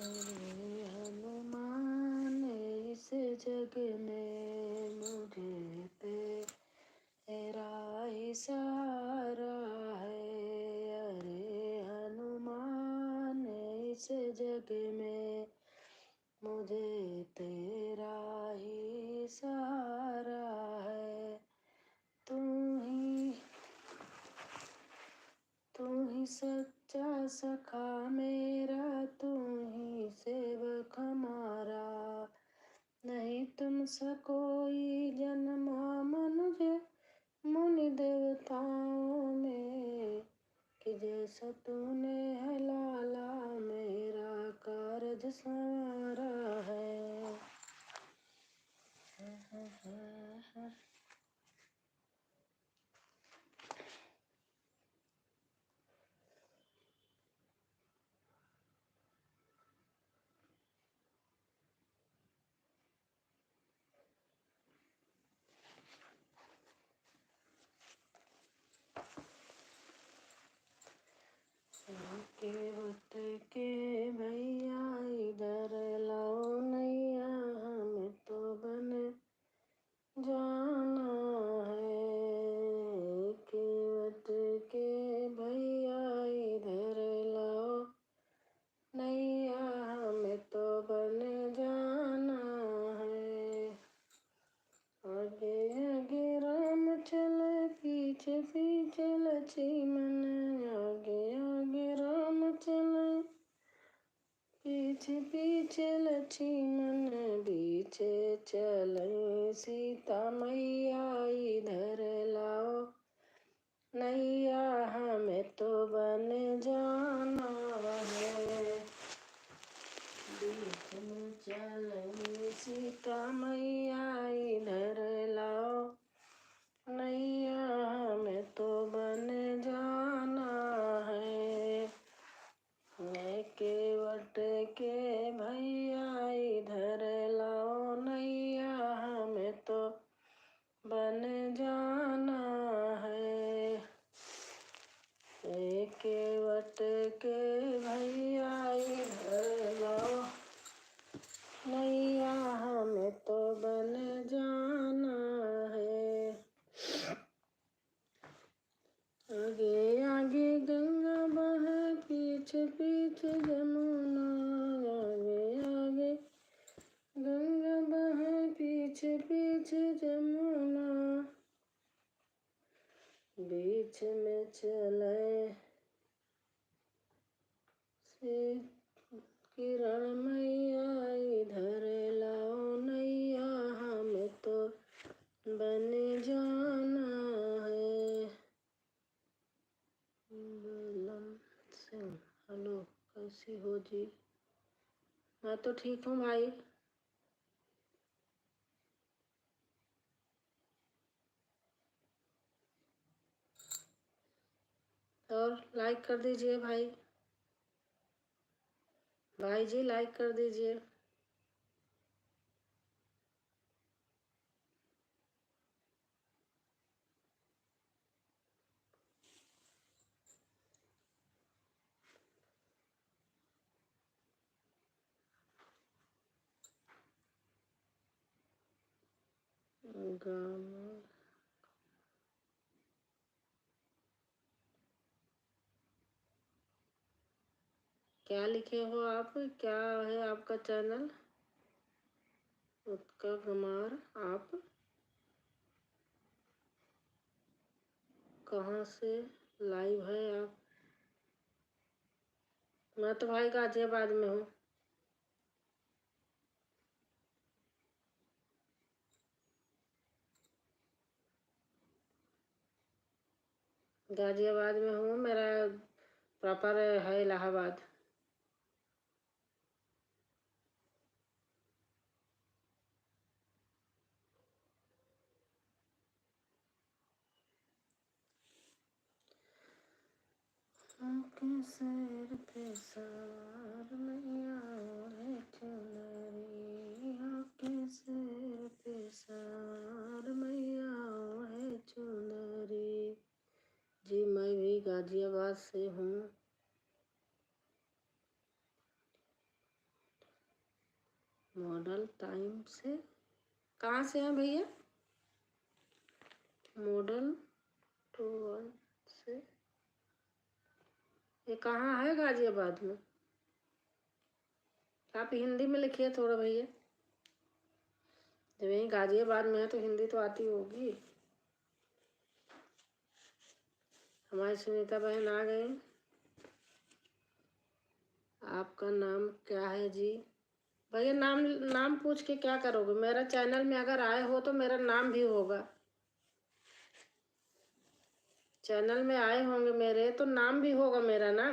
अरे हनुमान इस जग में मुझे तेरा ही सहारा है। अरे हनुमान इस जग में मुझे तेरा ही सहारा है। तू ही सच्चा सखा मेरा, तू ही सेवक हमारा। नहीं तुम सा कोई जन्मा मनुज मुनि देवताओं में, कि जैसा तूने है लाला मेरा कारज संवारा है। केवट के भैया इधर लाओ नैया, हमें तो बन जाना है। केवट के भैया इधर लाओ नैया, हमें तो बन जाना है। आगे आगे राम चले पीछे पीछे लक्ष्मण, आगे आगे राम चले पीछे पीछे लक्ष्मण, पीछे चले सीता मैया इधर लाओ नैया, हमें तो बन जाना है। बीच में चले सीता मैया इधर लाओ नैया, हमें तो बन जाना है। मैं केवट के भैया इधर लाओ नैया, हमें तो बन जाना है। केवट के भैया इधर लाओ नैया, हमें तो बन जाना है। आगे आगे गंगा बहे पीछे पीछे जमुना, आगे आगे गंगा बहे पीछे पीछे जमुना, बीच में चले से किरण मैया इधर लाओ नैया, हमें तो बन जाना है। बलम सिंह, हेलो कैसी हो जी? मैं तो ठीक हूँ भाई। और लाइक कर दीजिए भाई, भाई जी लाइक कर दीजिए। गाना क्या लिखे हो आप? क्या है आपका चैनल? उत्कर्ष कुमार। आप कहाँ से लाइव है आप? मैं तो भाई गाजियाबाद में हूँ। गाजियाबाद में हूँ, मेरा प्रॉपर है इलाहाबाद। आपके सिर पे सवार मैया है चुनरी, आपके सिर पे सवार मैया है चुनरी। जी मैं भी गाजियाबाद से हूँ। टाइम से। कहाँ से हैं भैया? मॉडल 21 से। ये कहाँ है? गाजियाबाद में। आप हिंदी में लिखिए थोड़ा भैया। जब यही गाजियाबाद में है तो हिंदी तो आती होगी। हमारी सुनीता बहन आ गई। आपका नाम क्या है जी? भैया नाम पूछ के क्या करोगे? मेरा चैनल में अगर आए हो तो मेरा नाम भी होगा। चैनल में आए होंगे मेरे तो नाम भी होगा मेरा ना।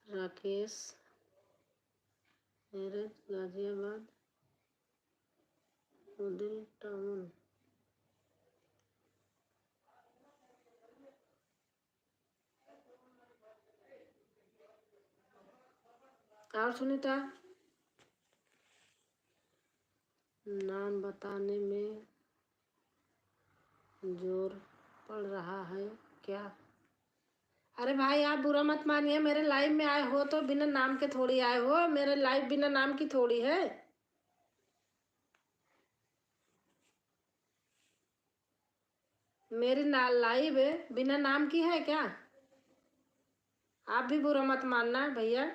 Rakesh, Meerut, Ghaziabad, model town. और सुनीता, नाम बताने में जोर पड़ रहा है क्या? अरे भाई आप बुरा मत मानिए, मेरे लाइव में आए हो तो बिना नाम के थोड़ी आए हो। मेरे लाइव बिना नाम की थोड़ी है। मेरी लाइव बिना नाम की है क्या? आप भी बुरा मत मानना भैया।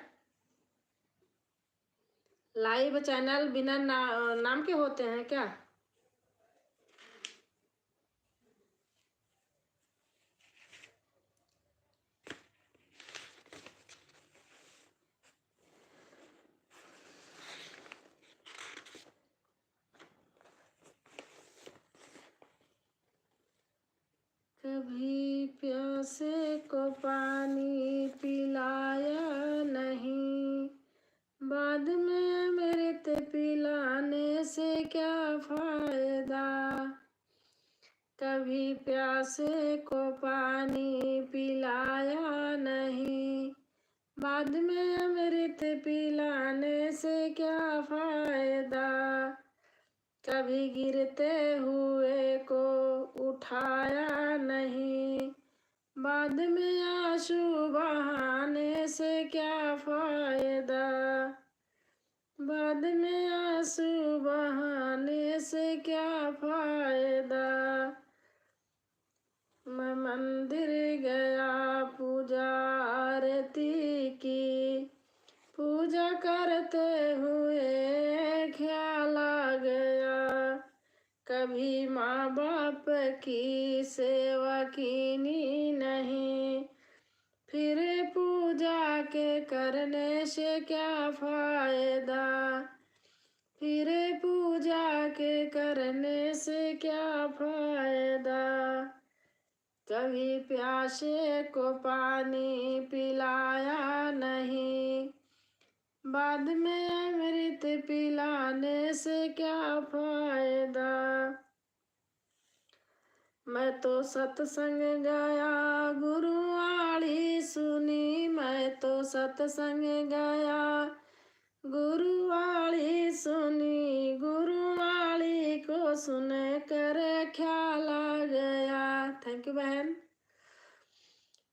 लाइव चैनल बिना नाम के होते हैं क्या? कभी प्यासे को पानी पिलाया नहीं, बाद में अमृत पिलाने से क्या फायदा। कभी प्यासे को पानी पिलाया नहीं, बाद में अमृत पिलाने से क्या फायदा। कभी गिरते हुए को उठाया नहीं, बाद में आंसू बहाने से क्या फायदा। बाद में आंसू बहाने से क्या फायदा। मैं मंदिर गया पूजा आरती की, पूजा करते हुए ख्याल आ गया। कभी माँ बाप की सेवा कीनी नहीं, फिर पूजा के करने से क्या फायदा। फिर पूजा के करने से क्या फायदा। कभी प्यासे को पानी पिलाया नहीं, बाद में अमृत पिलाने से क्या फायदा। मैं तो सत्संग गया गुरुवाणी सुनी, मैं तो सत्संग गया गुरुवाणी सुनी, गुरुवाणी को सुन कर ख्याल आ गया। थैंक यू बहन।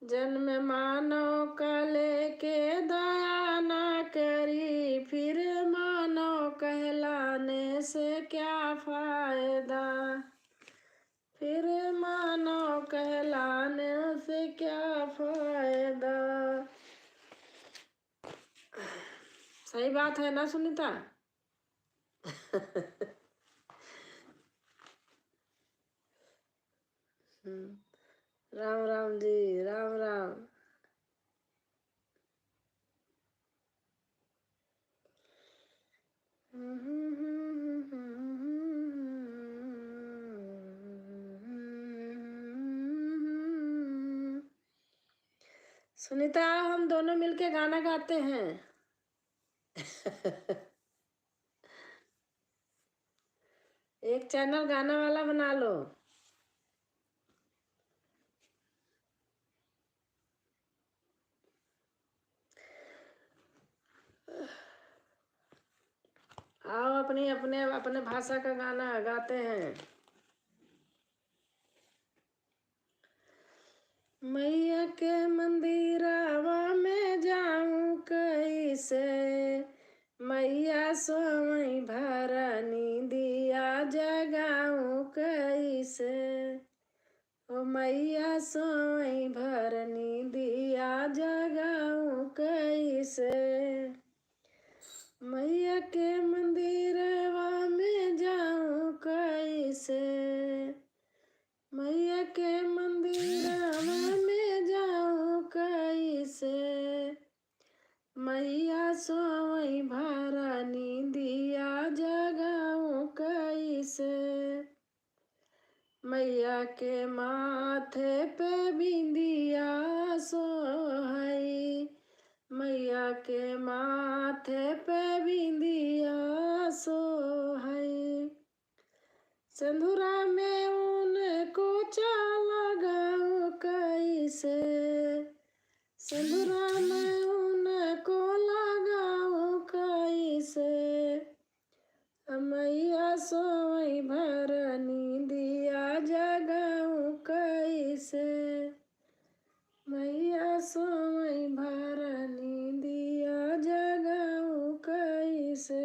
जन्म मानव का लेके दया ना करी, फिर मानव कहलाने से क्या फायदा। फिर मानव कहलाने से क्या फायदा। सही बात है ना सुनीता? राम राम जी, राम राम। सुनीता हम दोनों मिलके गाना गाते हैं। एक चैनल गाना वाला बना लो। अपनी अपने अपने भाषा का गाना गाते हैं। मैया के मंदिरवा में जाऊं कैसे, मैया सोई भरनी दिया जगाऊं कैसे, ओ मैया सोई भरनी दिया जगाऊं कैसे। मैया के मंदिरवा में जाऊं कैसे, मैया के मंदिरवा में जाऊं कैसे, मैया सोई भरनी दिया जगाऊं कैसे। मैया के माथे पे बिंदिया सोहई, मैया के माथे पे बिंदिया सोहई, सिंदूरा में उनको लगाऊं कैसे, सिंदूरा में उनको लगाऊं कैसे, मैया सोई भरनी दिया जगाऊं कैसे, मैया सोई भरनी दिया जगाऊं कैसे।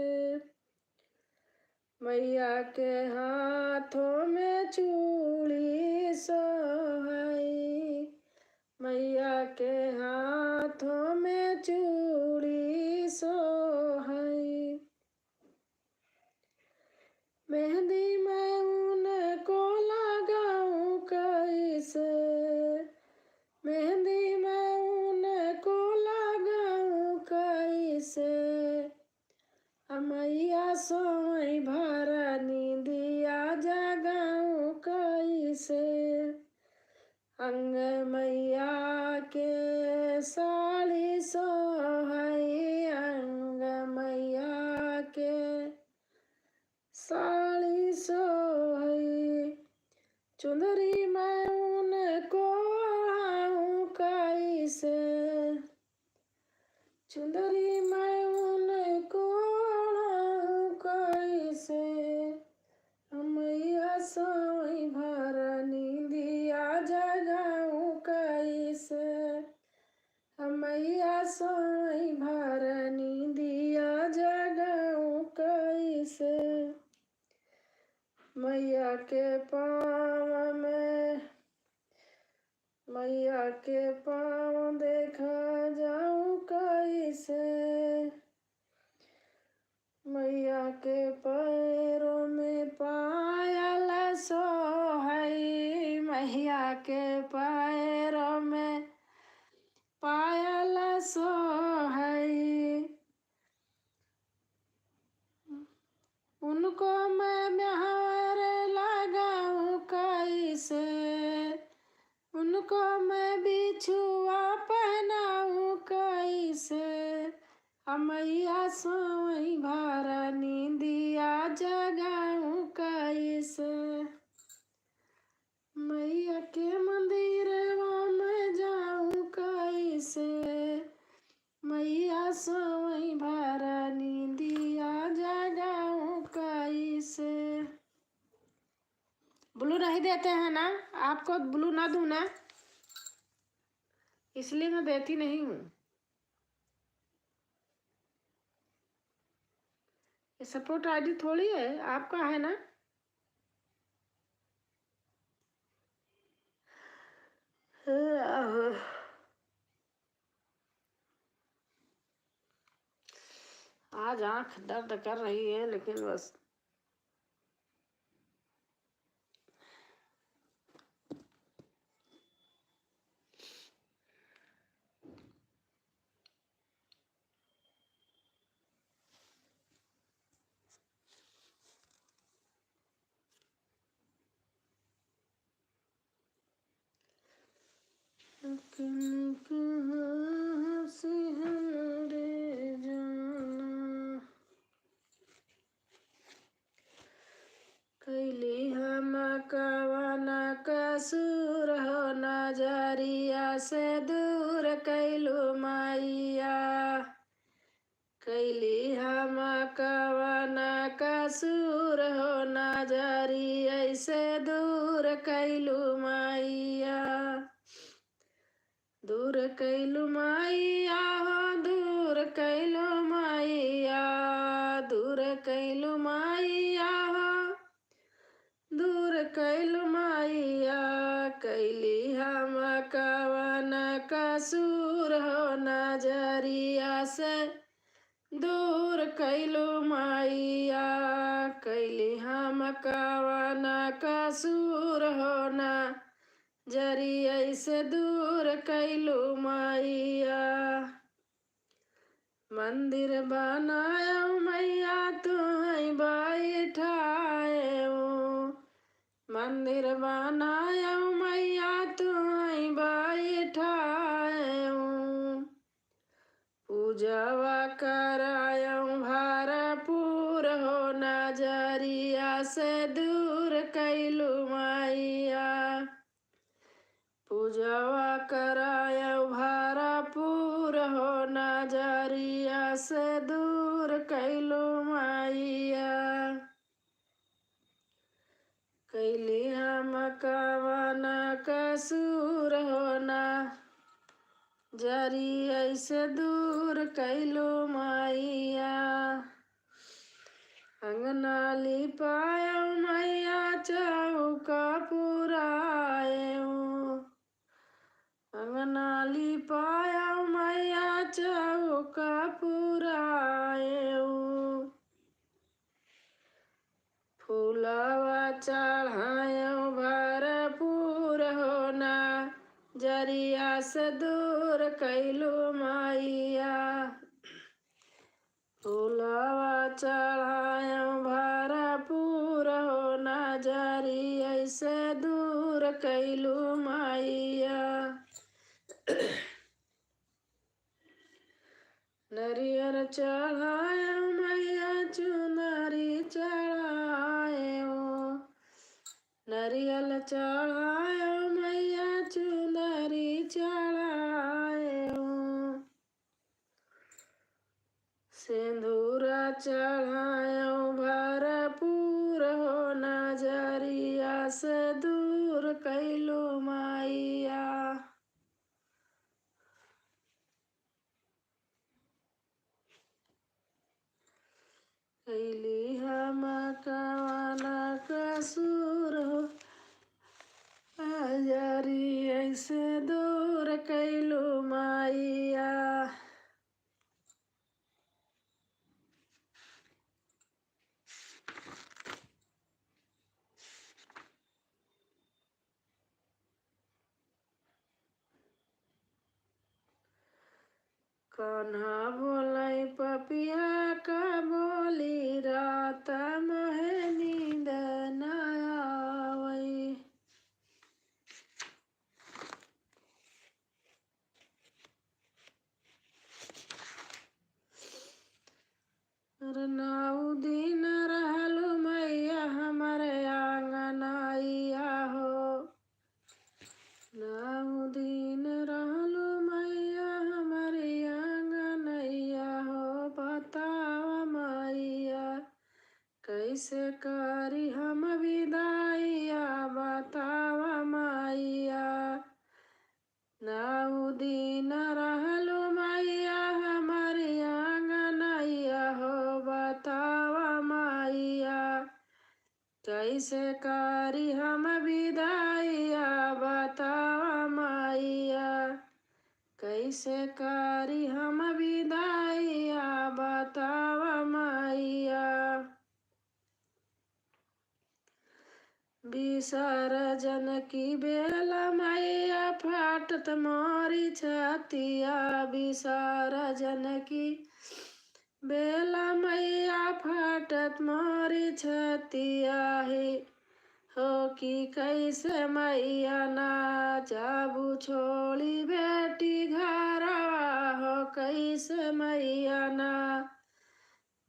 मैया के हाथों में चूड़ी सोहई, मैया के हाथों में चूड़ी सोहई, मेहंदी मैं उनको लगाऊं कैसे, मेहंदी मैं उनको लगाऊं कैसे, मैया सोई भरनी दिया जगाऊं कैसे। अंग मैया के साड़ी सोहई, अंग मैया के साड़ी सोहई, चुंदरी मैं उनको ओढ़ाऊं कैसे, चुंदरी मैं उनको ओढ़ाऊं कैसे, मैया सोई भरनी दिया जगाऊं कैसे, मैया सोई भरनी दिया जगाऊं कैसे। मैया के पाँव में, मैया के पाँव देखा जाऊं कैसे, मैया के पैरों में पायल सोहई, मैया के पैरों में पायल सोहई, उनको मैं मेहर लगाऊं कैसे, उनको मैं बिछुआ पहनाऊं कैसे, मैया सोई भरनी दिया जगाऊं कैसे। मैया के मंदिरवा में जाऊं कैसे, मैया सोई भरनी दिया जगाऊं कैसे। ब्लू नहीं देते हैं ना, आपको ब्लू ना दूं ना, इसलिए मैं देती नहीं हूँ। ये सपोर्ट आईडी थोड़ी है, आपका है ना। आज आँख दर्द कर रही है, लेकिन बस कैली हम कवन कसूर हो, नजरिया से दूर कैलू मैया, कैली हम कवन कसूर हो नजरी ऐसे दूर कैलू मैया। दूर कैलू मैया हो दूर कैलू मैया। दूर कैलू मैया हो दूर कैलू मैया। कैली हम कवन कसूर हो नजरिया से दूर कैलू मैया। कैली हम कवन कसूर हो नजरिया से दूर कैलू मैया। मंदिर बनाया मैया तुम्हें बैठाए। मंदिर बनाया मैया तुम्हें बैठाए। पूजवा करायऊ भरपूर हो नजरिया से दूर कैलू मैया। पूजवा करायऊ भरपूर हो नजरिया से दूर कैलू मैया। कैली हम कवन कसूर हो नजरिया से दूर कैलू मैया। अंगना लिपायऊ मैया चौका पुरायऊ। अंगना लिपायऊ मैया चौका पुरायऊ। फूलवा चढ़ायऊ भरपूर हो नजरिया से दूर कैलू मैया। फूलवा चढ़ायऊ भरपूर हो नजरिया से दूर कैलू मैया। नरियर चढ़ायऊ मैया चुनरी चढ़ायऊ। नरियल चढ़ायऊ मैया चुनरी चढ़ायऊ। सिंदूरा चढ़ायऊ भरपूर हो नजरिया से दूर कैलू मैया। कैली हम कवन कसूर हो नजरिया से दूर कैलू मैया। कान्हा बोलै पपिया का बोली रात मोहे नींद न आवै। नौ दिन रहलू मैया हमारे आंगनैया हो। नौ दिन रहलू मैया हमारे आंगनैया हो। बतावा मैया कैसे करी हम विदाइया। बतावा मैया नौ दिन रहलू मैया हमारे आंगनैया हो। बतावा मैया कैसे करी हम विदाइया। बतावा मैया कैसे करी हम विदाइया। बतावा मैया विसर्जन की बेला मैया फाटत मोरी छतिया। विसर्जन की बेला मैया फाटत मोरी छतिया है। हो कि कैसे मैया ना जाबू छोड़ी बेटी घरवा। हो कैसे मैया ना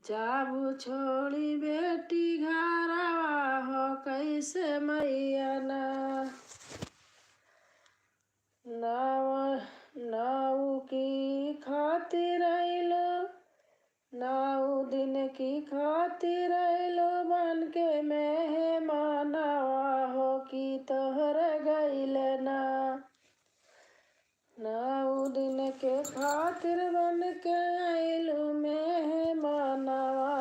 जाबू छोड़ी बेटी घरवा। हो कैसे मैया ना नाव नाव की खातिर अइलो खातिर बन के आइलू मेहमानवा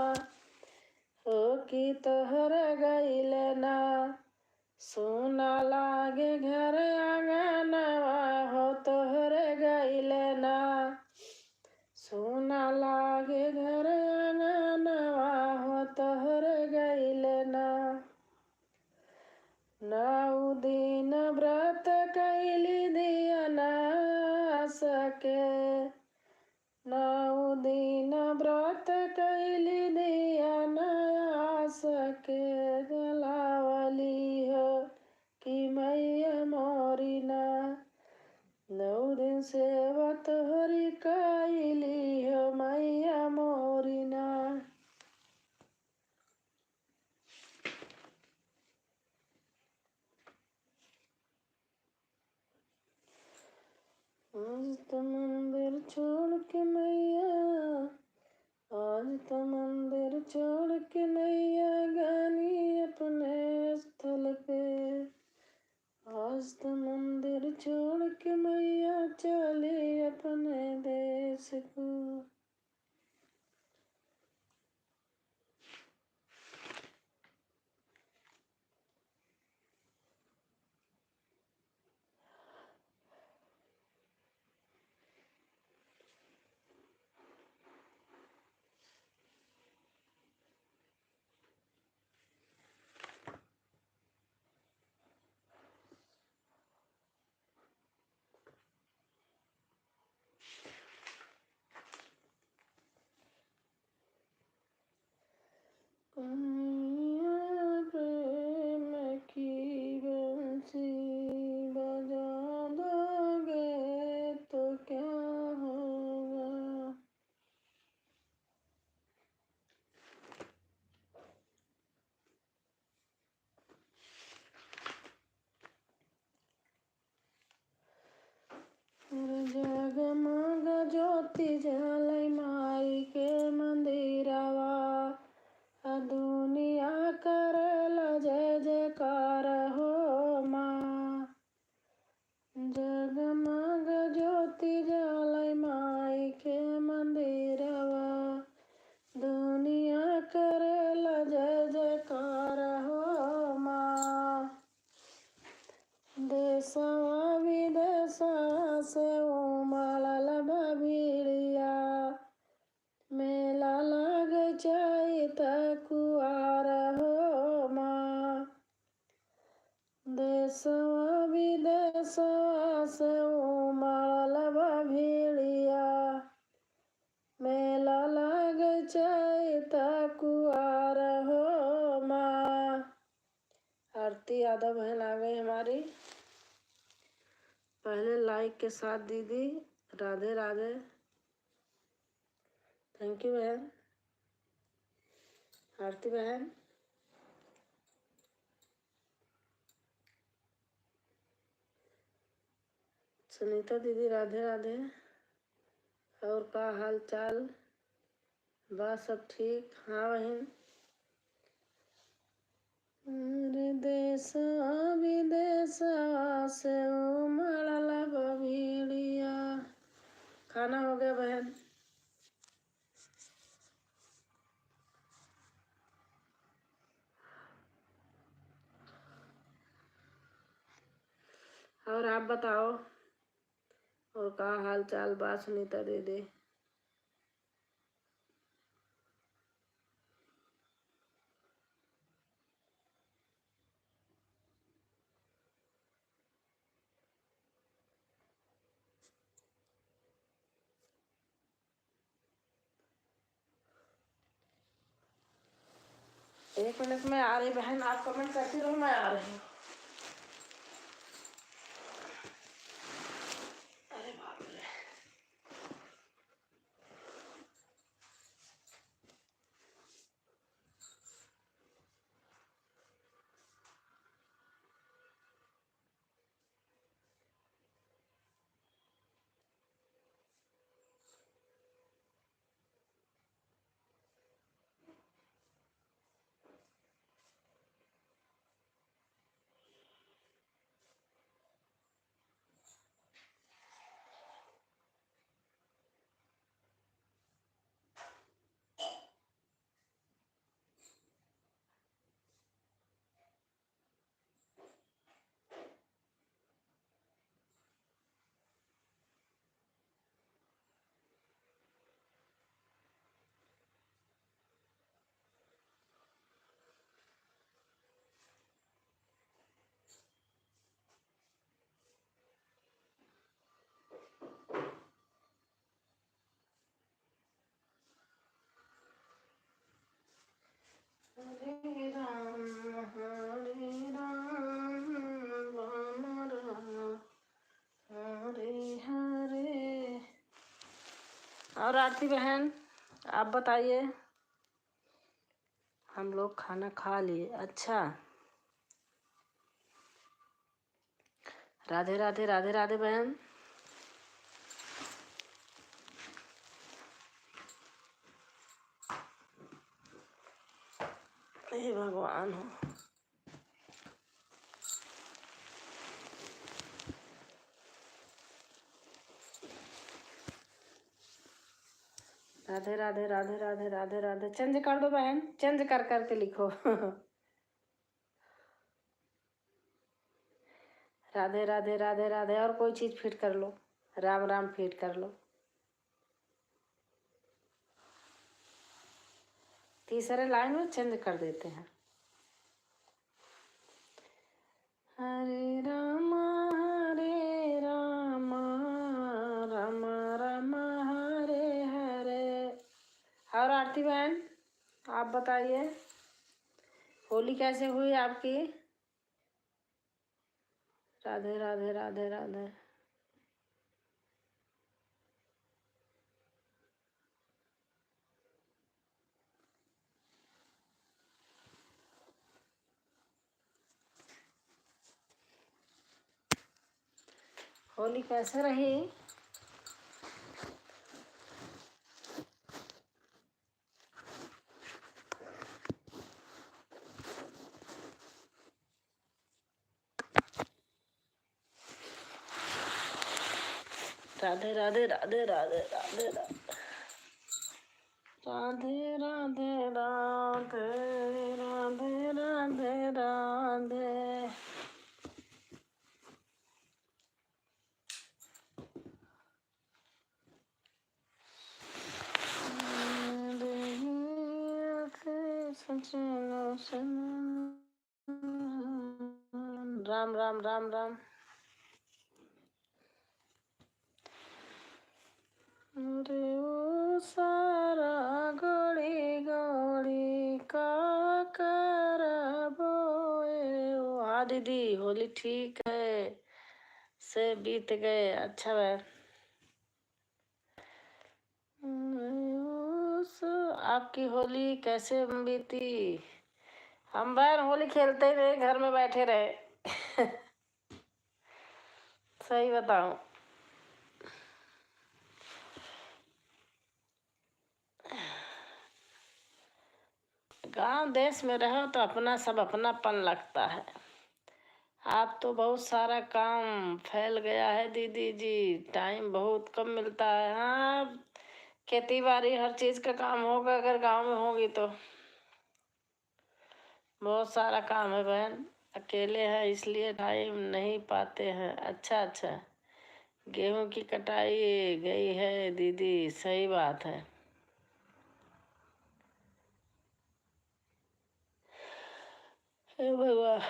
हो कि तोहर गइल ना सोना लागे घर आंगनवा हो तोहर गइल ना सोना लागे घर आंगनवा हो तोहर गइल ना नौ दिन व्रत कैली दिया ना सके नौ दिन व्रत कैली दिया ना सके गलावली हो कि मैया मोरी ना 9 दिन सेवा तोहरी कैली हो मैया मोरी ना। आज तो मंदिर छोड़ के मैया आज तो मंदिर छोड़ के मैया गानी अपने स्थल पे आज तो मंदिर छोड़ के मैया चली अपने देश को। कन्हैया प्रेम की बंसी बजा दोगे तो क्या होगा। जगमग ज्योति जलै माई के मंदिरवा दुनिया करल जय जयकार हो माँ। जगमग ज्योति जलै माई के मंदिरवा दुनिया करल जय जयकार हो माँ। देशवा विदेशवा से उमड़ल भीड़िया मेला लग चैत कुआर हो माँ। देशवा विदेशवा से उमड़ल भीड़िया मेला लग चैत कुआर हो माँ। आरती यादव बहन आ गई हमारी पहले लाइक के साथ दीदी। राधे राधे। थैंक यू बहन। आरती बहन सुनीता दीदी राधे राधे। और का हाल चाल बा सब ठीक। हाँ बहन। देशवा विदेशवा से उमड़ल भीड़िया। खाना हो गया बहन। और आप बताओ और का हाल चाल बा सुनीता दीदी। एक मिनट में आ रही बहन। आप कमेंट करती रहो मैं आ रही हूँ। अरे बाप रे। हरे राम राम राम हरे हरे। और आरती बहन आप बताइए। हम लोग खाना खा लिए। अच्छा, राधे राधे राधे राधे बहन। हे भगवान हो। राधे राधे राधे राधे राधे राधे। चेंज कर दो बहन, चेंज कर करके लिखो। राधे राधे राधे राधे। और कोई चीज फिट कर लो, राम राम फिट कर लो। तीसरे लाइन में चेंज कर देते हैं। हरे राम राम राम हरे हरे। और आरती बहन आप बताइए, होली कैसे हुई आपकी? राधे राधे राधे राधे। होली कैसे रही? राधे राधे राधे राधे राधे राधे राधे राधे राधे राधे राधे। राम राम राम राम। अरे ओ सारा गोड़ी गोड़ी का करबोए। हाँ दीदी, होली ठीक है से बीत गए। अच्छा है। आपकी होली कैसे बीती? हम बहन होली खेलते ही नहीं, घर में बैठे रहे। सही बताऊं, गांव देश में रहो तो अपना सब अपनापन लगता है। आप तो बहुत सारा काम फैल गया है दीदी जी, टाइम बहुत कम मिलता है। हाँ, खेती बाड़ी हर चीज का काम होगा अगर गांव में होगी तो। बहुत सारा काम है बहन, अकेले हैं इसलिए टाइम नहीं पाते हैं। अच्छा अच्छा, गेहूं की कटाई गई है दीदी, सही बात है। हे भगवान,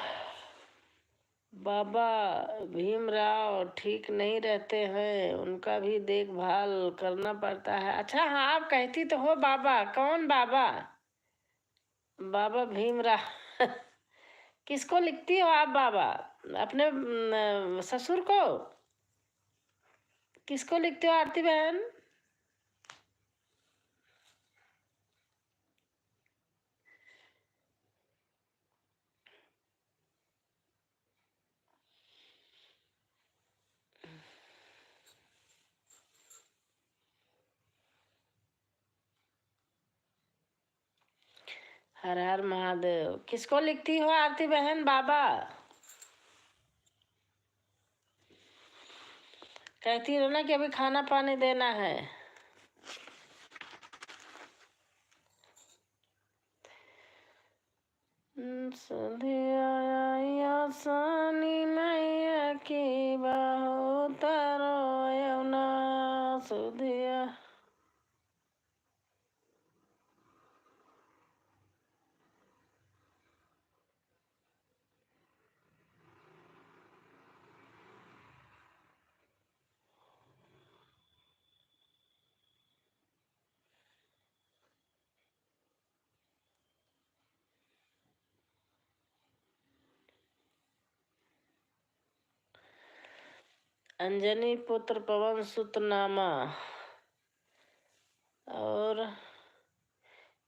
बाबा भीमराव ठीक नहीं रहते हैं, उनका भी देखभाल करना पड़ता है। अच्छा हाँ, आप कहती तो हो बाबा, कौन बाबा? बाबा भीमराव। किसको लिखती हो आप बाबा? अपने ससुर को? किसको लिखते हो आरती बहन? हर हर महादेव। किसको लिखती हो आरती बहन बाबा? कहती हो ना कि अभी खाना पानी देना है। आसानी मैया की बाहो तारो यमुना सुधिया। अंजनी पुत्र पवन सुत नामा। और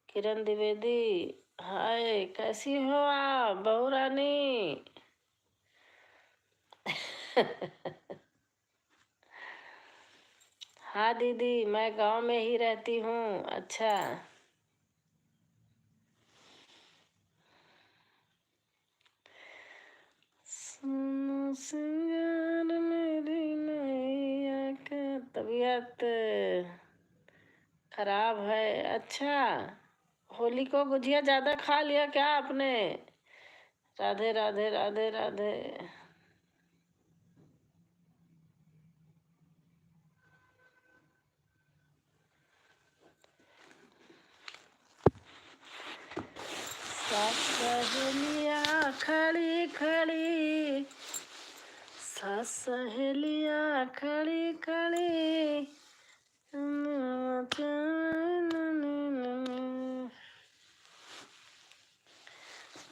किरण द्विवेदी, हाय कैसी हो आप बहू रानी? हाँ दीदी, मैं गांव में ही रहती हूँ। अच्छा, सुनो सिंगार मेरी नैया का, तबीयत खराब है। अच्छा, होली को गुजिया ज्यादा खा लिया क्या आपने? राधे राधे राधे राधे। सहेलियाँ खड़ी खड़ी, सहेलियाँ खड़ी खड़ी।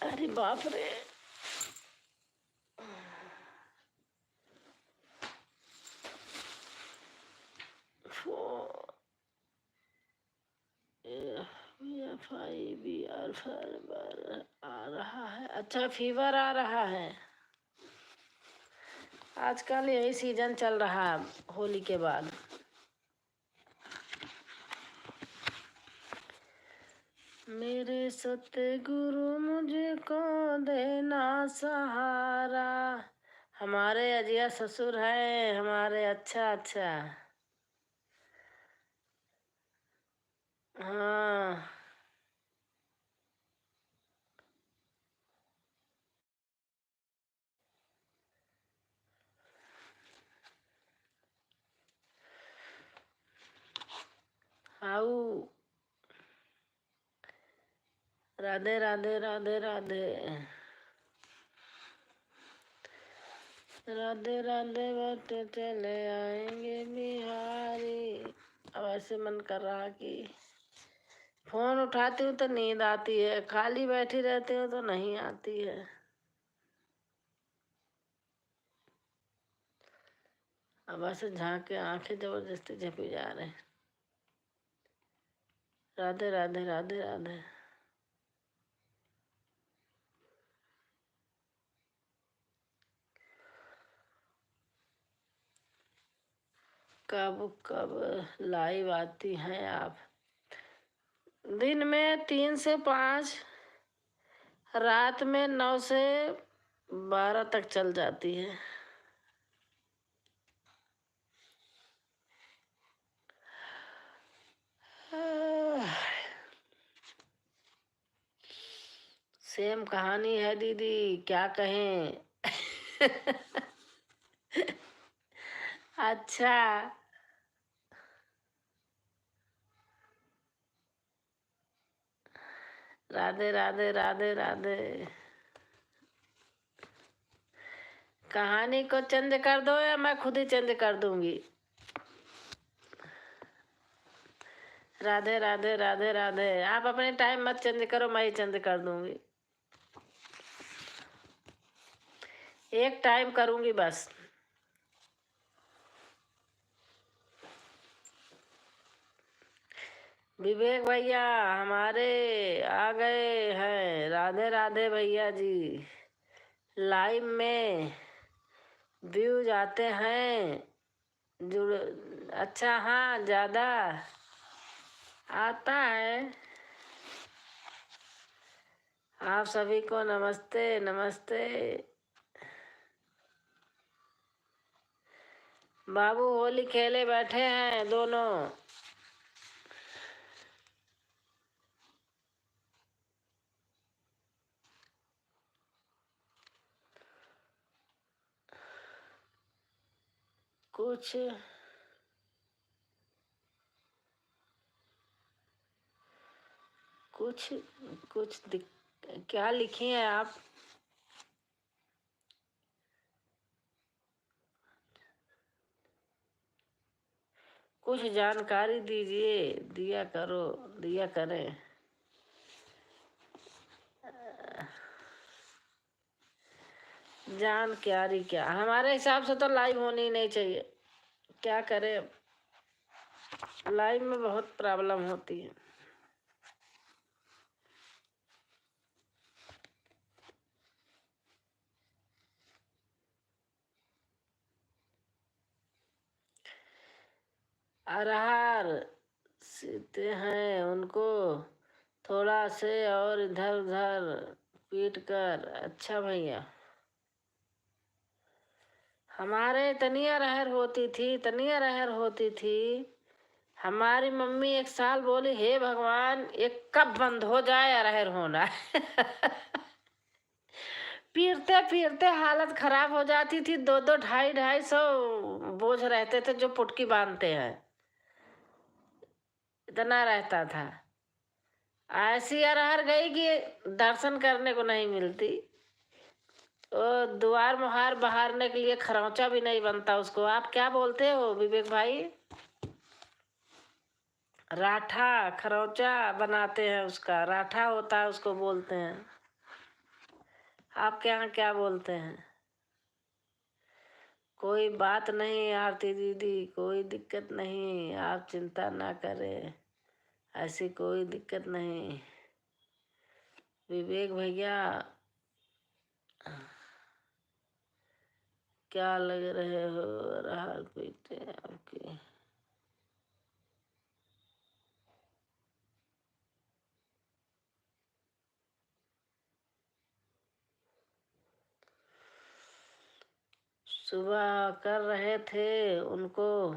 अरे बाप रे, आ रहा है। अच्छा, फीवर आ रहा है। आजकल यही सीजन चल रहा है होली के बाद। मेरे सतगुरु मुझको देना सहारा। हमारे अजिया ससुर है हमारे। अच्छा अच्छा, हाँ। हाउ, राधे राधे राधे राधे राधे राधे, बटे चले आएंगे बिहारी। अब ऐसे मन कर रहा कि फोन उठाती हूँ तो नींद आती है, खाली बैठी रहती हूँ तो नहीं आती है। अब ऐसे झांक के आंखें जबरदस्ती झपी जा रहे। राधे राधे राधे राधे। कब कब लाइव आती हैं आप? दिन में 3 से 5, रात में 9 से 12 तक चल जाती है। सेम कहानी है दीदी, क्या कहें। अच्छा, राधे राधे राधे राधे। कहानी को चेंज कर दो या मैं खुद ही चेंज कर दूंगी। राधे राधे राधे राधे। आप अपने टाइम मत चेंज करो, मैं ही चेंज कर दूंगी। एक टाइम करूंगी बस। विवेक भैया हमारे आ गए हैं। राधे राधे भैया जी। लाइव में व्यूज आते हैं, जुड़। अच्छा, हाँ ज़्यादा आता है। आप सभी को नमस्ते नमस्ते। बाबू होली खेले बैठे हैं दोनों। कुछ कुछ कुछ क्या लिखी हैं आप? कुछ जानकारी दीजिए, दिया करो, दिया करें। जान क्या रही क्या, हमारे हिसाब से तो लाइव होनी ही नहीं चाहिए। क्या करें अब, लाइव में बहुत प्रॉब्लम होती है। अरहर सीते हैं उनको थोड़ा से और इधर उधर पीट कर। अच्छा भैया, हमारे इतनी अरहर होती थी, इतनी अरहर होती थी। हमारी मम्मी एक साल बोली, हे भगवान ये कब बंद हो जाए अरहर होना। पीरते पीरते हालत खराब हो जाती थी। 2-2 250-250 बोझ रहते थे जो पुटकी बांधते हैं, इतना रहता था। ऐसी अरहर गई कि दर्शन करने को नहीं मिलती। ओ, द्वार मुहार बहारने के लिए खरौचा भी नहीं बनता उसको। आप क्या बोलते हो विवेक भाई? राठा, खरौचा बनाते हैं उसका, राठा होता है उसको बोलते हैं। आपके यहाँ क्या बोलते हैं? कोई बात नहीं आरती दीदी, कोई दिक्कत नहीं, आप चिंता ना करें, ऐसी कोई दिक्कत नहीं। विवेक भैया क्या लग रहे हो, अरहर पीते आपके। सुबह कर रहे थे उनको,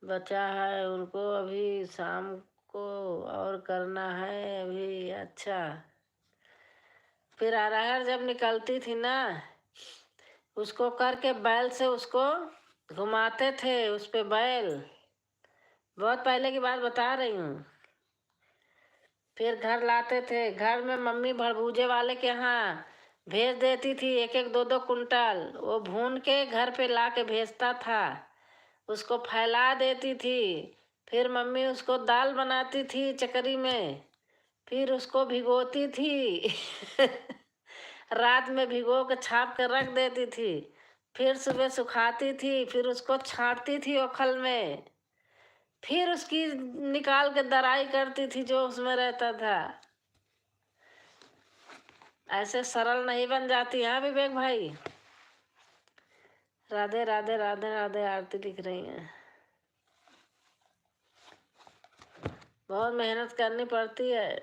बचा है उनको अभी शाम को और करना है अभी। अच्छा, फिर अरहर जब निकलती थी ना, उसको करके बैल से उसको घुमाते थे उस पे बैल। बहुत पहले की बात बता रही हूँ। फिर घर लाते थे, घर में मम्मी भड़भूजे वाले के यहाँ भेज देती थी 1-1 2-2 कुंटल। वो भून के घर पे ला के भेजता था, उसको फैला देती थी। फिर मम्मी उसको दाल बनाती थी चकरी में, फिर उसको भिगोती थी। रात में भिगो के छाप के रख देती थी, फिर सुबह सुखाती थी, फिर उसको छांटती थी ओखल में, फिर उसकी निकाल के दराई करती थी जो उसमें रहता था। ऐसे सरल नहीं बन जाती। हाँ विवेक भाई? राधे राधे राधे राधे। आरती लिख रही हैं। बहुत मेहनत करनी पड़ती है।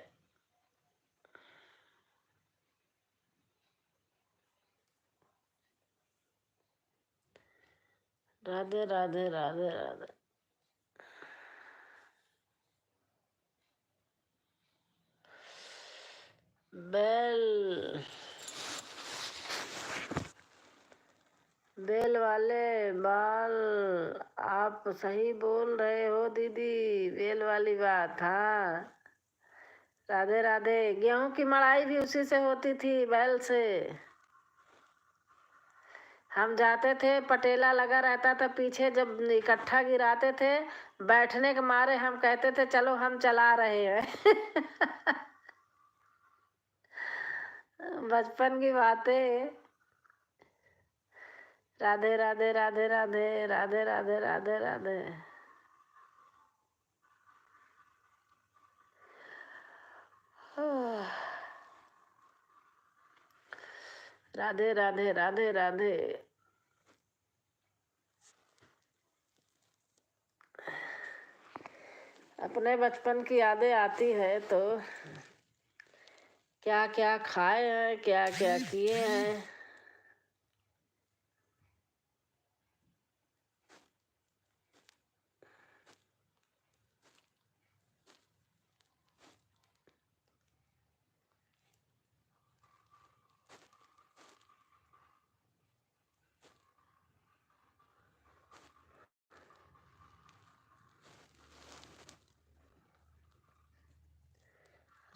राधे राधे राधे राधे। बेल बेल वाले बाल, आप सही बोल रहे हो दीदी, बेल वाली बात। हाँ राधे राधे। गेहूं की मड़ाई भी उसी से होती थी, बैल से। हम जाते थे, पटेला लगा रहता था पीछे, जब इकट्ठा गिराते थे, बैठने के मारे हम कहते थे चलो हम चला रहे हैं। बचपन की बातें। राधे राधे राधे राधे राधे राधे राधे राधे। राधे राधे राधे राधे। अपने बचपन की यादें आती है तो क्या क्या खाए हैं, क्या क्या किए हैं।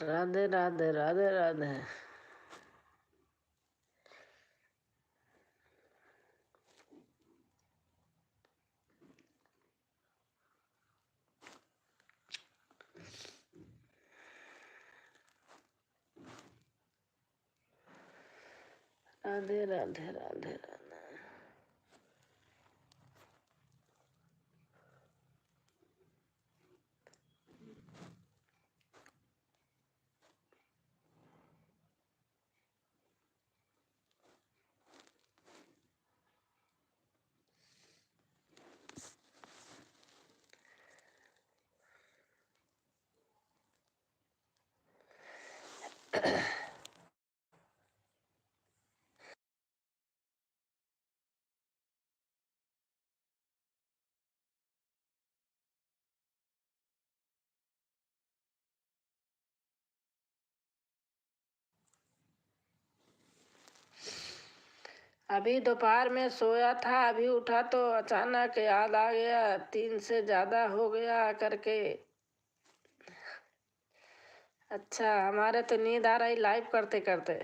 राधे राधे राधे राधे। राधे राधे राधे राधे। अभी दोपहर में सोया था, अभी उठा तो अचानक याद आ गया 3 से ज्यादा हो गया करके। अच्छा, हमारे तो नींद आ रही लाइव करते करते,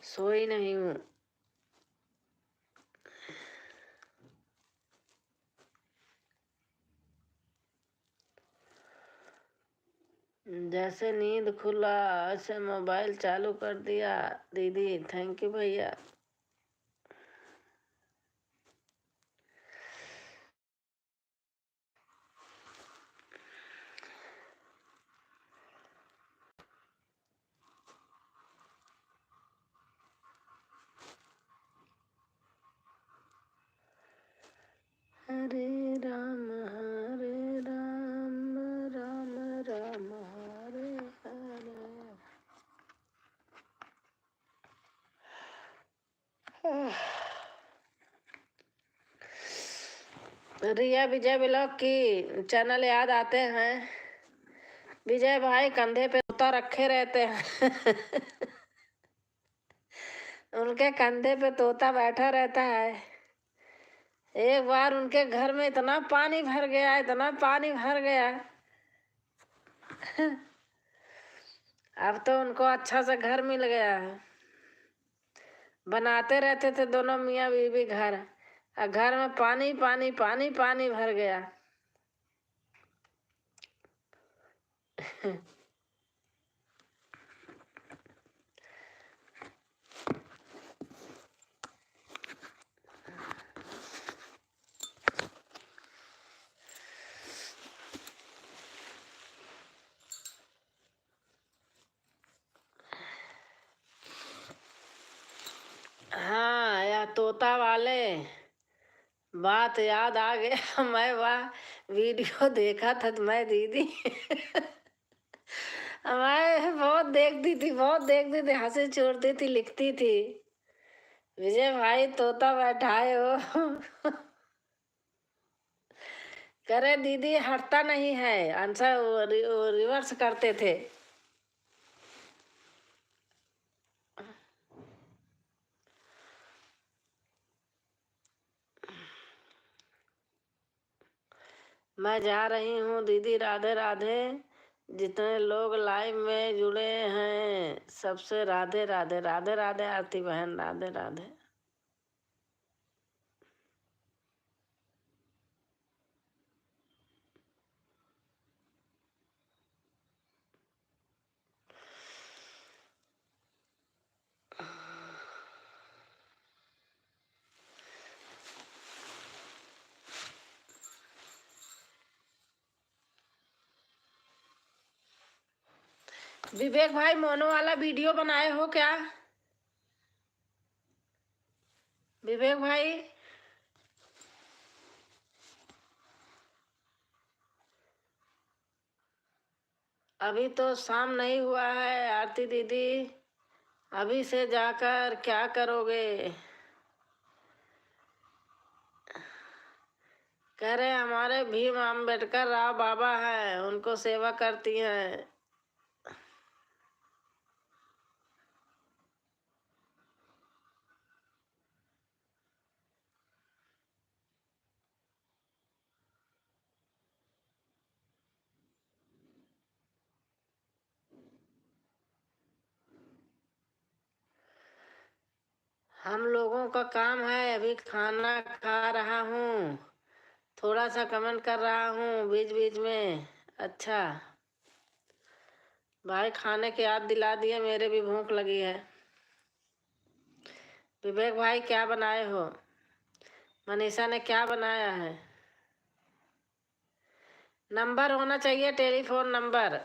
सोई नहीं हूँ। जैसे नींद खुला ऐसे मोबाइल चालू कर दिया। दीदी थैंक यू भैया। हरे राम राम राम हरे हरे। रिया विजय ब्लॉग की चैनल याद आते हैं। विजय भाई कंधे पे तोता रखे रहते हैं। उनके कंधे पे तोता बैठा रहता है। एक बार उनके घर में इतना पानी भर गया, इतना पानी भर गया। अब तो उनको अच्छा सा घर मिल गया है। बनाते रहते थे दोनों मियाँ बीवी घर, और घर में पानी पानी पानी पानी भर गया। हाँ, या तोता वाले बात याद आ गया। मैं वह वीडियो देखा था तो मैं दीदी मैं बहुत देखती थी, बहुत देखती थी, हंसी छोड़ती थी, लिखती थी विजय भाई तोता बैठाए हो। करे दीदी हटता नहीं है आंसर, वो रिवर्स करते थे। मैं जा रही हूँ दीदी, राधे राधे। जितने लोग लाइव में जुड़े हैं सबसे राधे राधे राधे राधे। आरती बहन राधे राधे। विवेक भाई मोनो वाला वीडियो बनाए हो क्या? विवेक भाई अभी तो शाम नहीं हुआ है। आरती दीदी अभी से जाकर क्या करोगे? कह रहे हमारे भीम अम्बेडकर राव बाबा हैं, उनको सेवा करती हैं। हम लोगों का काम है, अभी खाना खा रहा हूँ, थोड़ा सा कमेंट कर रहा हूँ बीच बीच में। अच्छा भाई, खाने की याद दिला दिए, मेरे भी भूख लगी है। विवेक भाई क्या बनाए हो? मनीषा ने क्या बनाया है? नंबर होना चाहिए, टेलीफोन नंबर।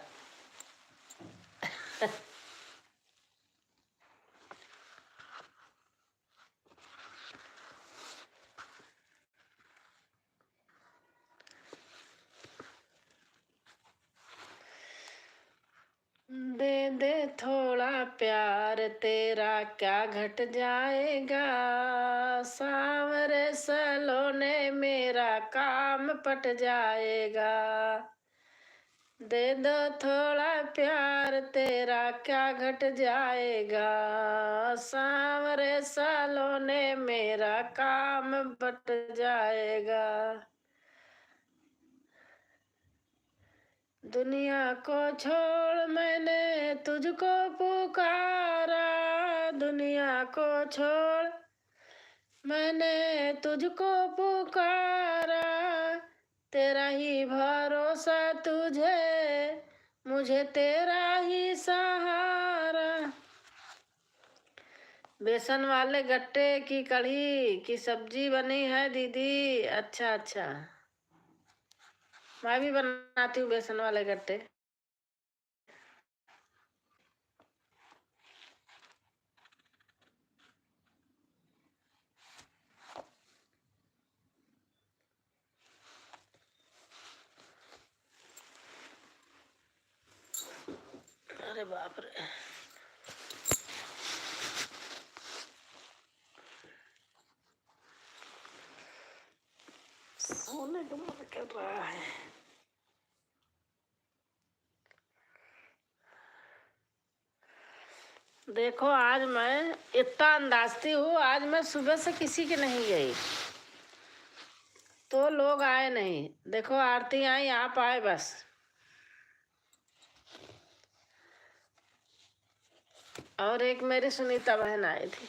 दे दे थोड़ा प्यार तेरा क्या घट जाएगा, सांवरे सलोने मेरा काम पट जाएगा। दे दो थोड़ा प्यार तेरा क्या घट जाएगा, सांवरे सलोने मेरा काम बट जाएगा। दुनिया को छोड़ मैंने तुझको पुकारा, दुनिया को छोड़ मैंने तुझको पुकारा, तेरा ही भरोसा तुझे, मुझे तेरा ही सहारा। बेसन वाले गट्टे की कढ़ी की सब्जी बनी है दीदी। अच्छा अच्छा, मैं भी बनाती हूँ बेसन वाले गट्टे। अरे बाप रे, सोने का मन कर रहा है। देखो आज मैं इतना अंदाजती हूँ, आज मैं सुबह से किसी के नहीं गई तो लोग आए नहीं। देखो आरती आई, आप आए बस। और एक मेरी सुनीता बहन आई थी।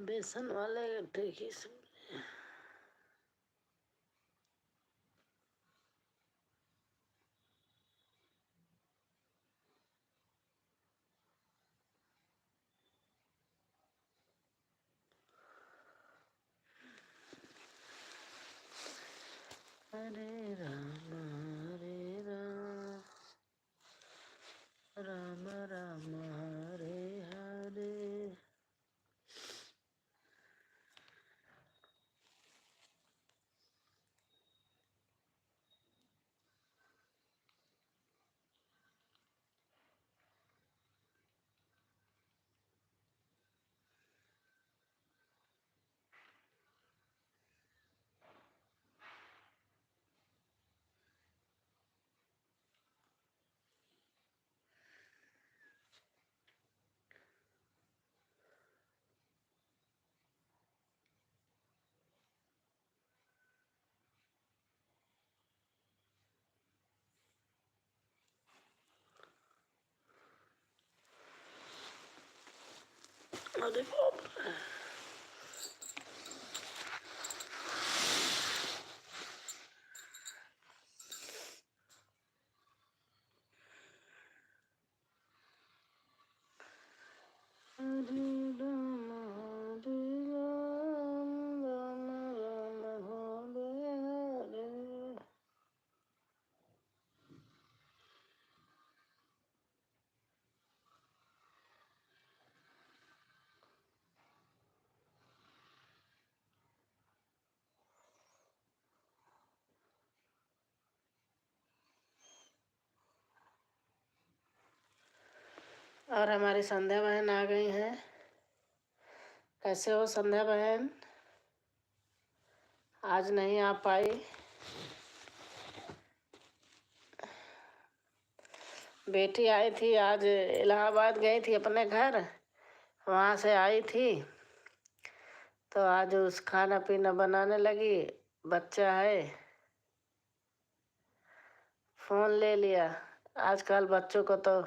बेसन वाले गट्टे की सब्जी। हरे राम राम राम हरे हरे। अरे बाप रे, हरे राम हरे राम राम राम हरे हरे। और हमारी संध्या बहन आ गई हैं। कैसे हो संध्या बहन? आज नहीं आ पाई। बेटी आई थी, आज इलाहाबाद गई थी अपने घर, वहाँ से आई थी तो आज उस खाना पीना बनाने लगी। बच्चा है, फोन ले लिया। आजकल बच्चों को तो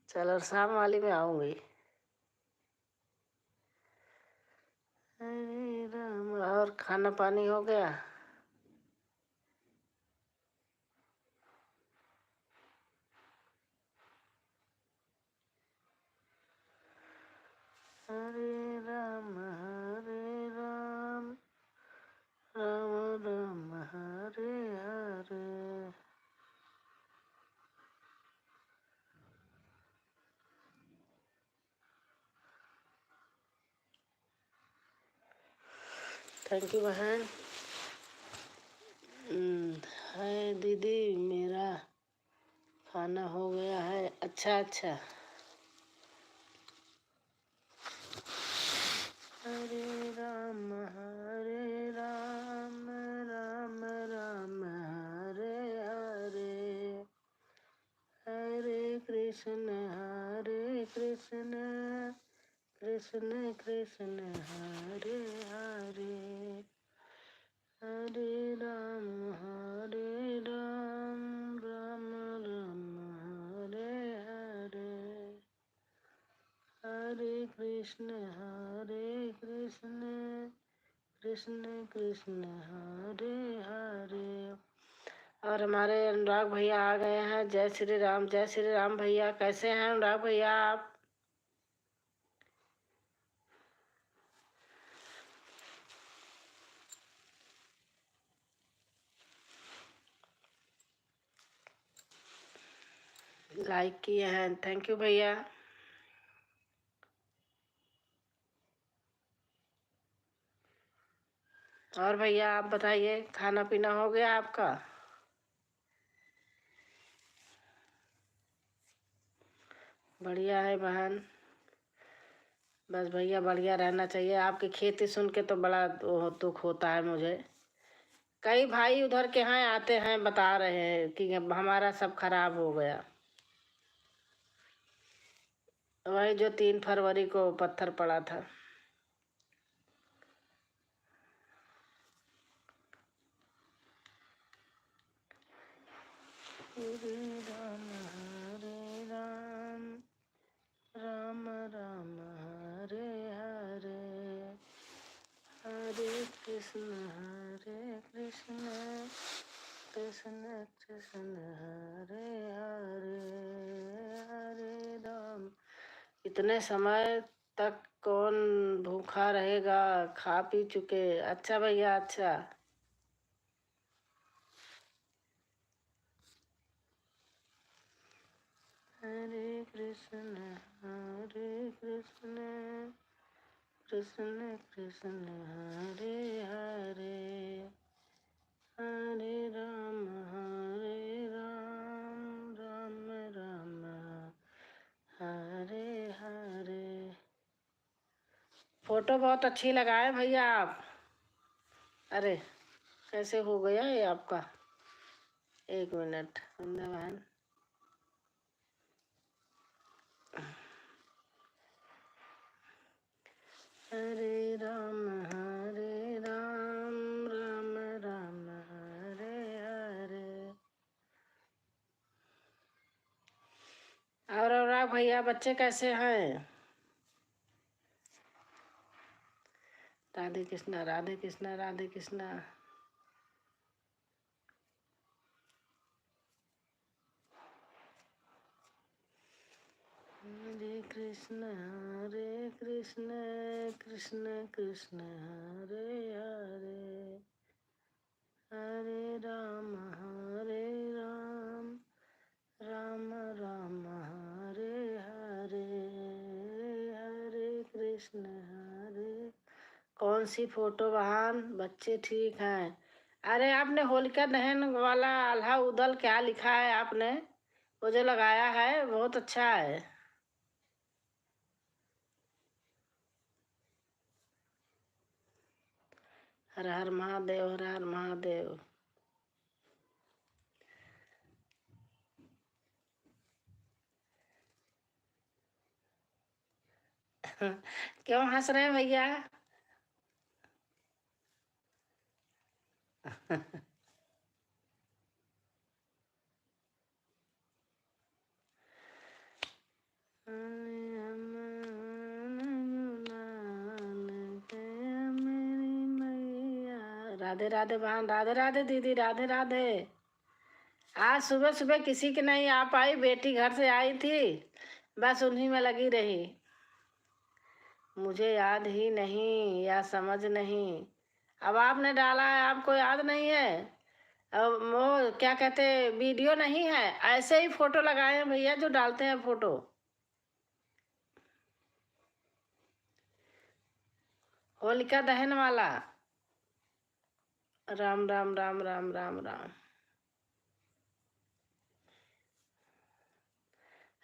चलो शाम वाली में आऊंगी। अरे राम, और खाना पानी हो गया? हरे राम राम राम हरे हरे। थैंक यू बहन। है दीदी, मेरा खाना हो गया है। अच्छा अच्छा। हरे राम राम राम हरे हरे, हरे कृष्ण कृष्ण कृष्ण हरे हरे, हरे राम राम राम हरे हरे, हरे कृष्ण कृष्ण कृष्ण हरे हरे। और हमारे अनुराग भैया आ गए हैं। जय श्री राम भैया। कैसे हैं अनुराग भैया आप? लाइक किए हैं, थैंक यू भैया। और भैया आप बताइए, खाना पीना हो गया आपका? बढ़िया है बहन, बस भैया बढ़िया रहना चाहिए। आपकी खेती सुन के तो बड़ा दुख होता है मुझे। कई भाई उधर के यहाँ आते हैं, बता रहे हैं कि हमारा सब खराब हो गया। वही जो 3 फरवरी को पत्थर पड़ा था। हरे राम राम राम हरे हरे, हरे कृष्ण कृष्ण कृष्ण हरे हरे, हरे राम। इतने समय तक कौन भूखा रहेगा? खा पी चुके। अच्छा भैया अच्छा। हरे कृष्ण कृष्ण कृष्ण हरे हरे, हरे राम राम राम हरे हरे। फोटो बहुत अच्छी लगाए भैया आप। अरे कैसे हो गया ये आपका? 1 मिनट संध्या बहन। हरे राम राम राम हरे हरे। और भैया बच्चे कैसे हैं? राधे कृष्णा राधे कृष्णा राधे कृष्णा। हरे कृष्ण कृष्ण कृष्ण हरे हरे, हरे राम राम राम हरे हरे, हरे कृष्ण कौन सी फोटो बहन? बच्चे ठीक हैं? अरे आपने होलिका दहन वाला आल्हा उदल क्या लिखा है आपने? वो जो लगाया है बहुत अच्छा है। हर हर महादेव, हर हर महादेव। क्यों हंस रहे हैं भैया? राधे राधे बहन, राधे राधे दीदी, राधे राधे। आज सुबह सुबह किसी की नहीं आ पाई, बेटी घर से आई थी, बस उन्हीं में लगी रही। मुझे याद ही नहीं या समझ नहीं। अब आपने डाला है, आपको याद नहीं है? अब वो क्या कहते, वीडियो नहीं है, ऐसे ही फोटो लगाए हैं भैया जो डालते हैं फोटो। होलिका दहन वाला। राम राम राम राम राम राम।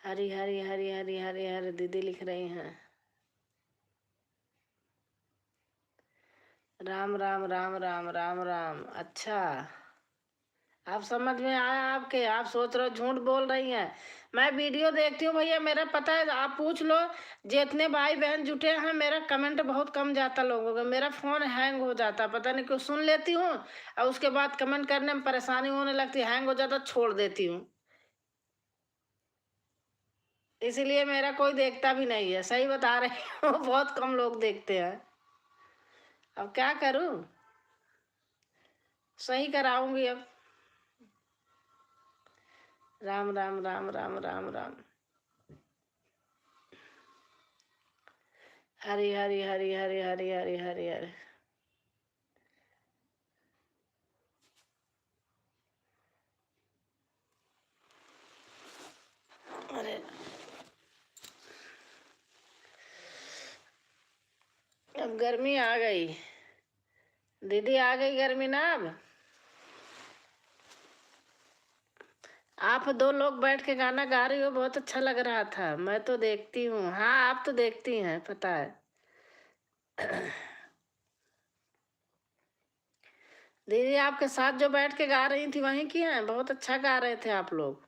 हरी हरी हरी हरी हरी हरी दीदी लिख रही हैं। राम राम राम राम राम राम। अच्छा, आप समझ में आया आपके? आप सोच रहे हो झूठ बोल रही हैं। मैं वीडियो देखती हूँ भैया, मेरा पता है, आप पूछ लो जितने भाई बहन जुटे हैं, मेरा कमेंट बहुत कम जाता लोगों का। मेरा फोन हैंग हो जाता, पता नहीं क्यों। सुन लेती हूँ और उसके बाद कमेंट करने में परेशानी होने लगती, हैंग हो जाता, छोड़ देती हूँ। इसीलिए मेरा कोई देखता भी नहीं है, सही बता रही हूँ। बहुत कम लोग देखते हैं। अब क्या करूँ, सही कराऊंगी अब। राम राम राम राम राम राम। हरी हरी हरी हरी हरी हरी हरी हरी। अरे अब गर्मी आ गई दीदी, आ गई गर्मी ना अब। आप दो लोग बैठ के गाना गा रही हो, बहुत अच्छा लग रहा था। मैं तो देखती हूँ, हाँ आप तो देखती हैं, पता है। दीदी आपके साथ जो बैठ के गा रही थी वहीं की हैं, बहुत अच्छा गा रहे थे आप लोग।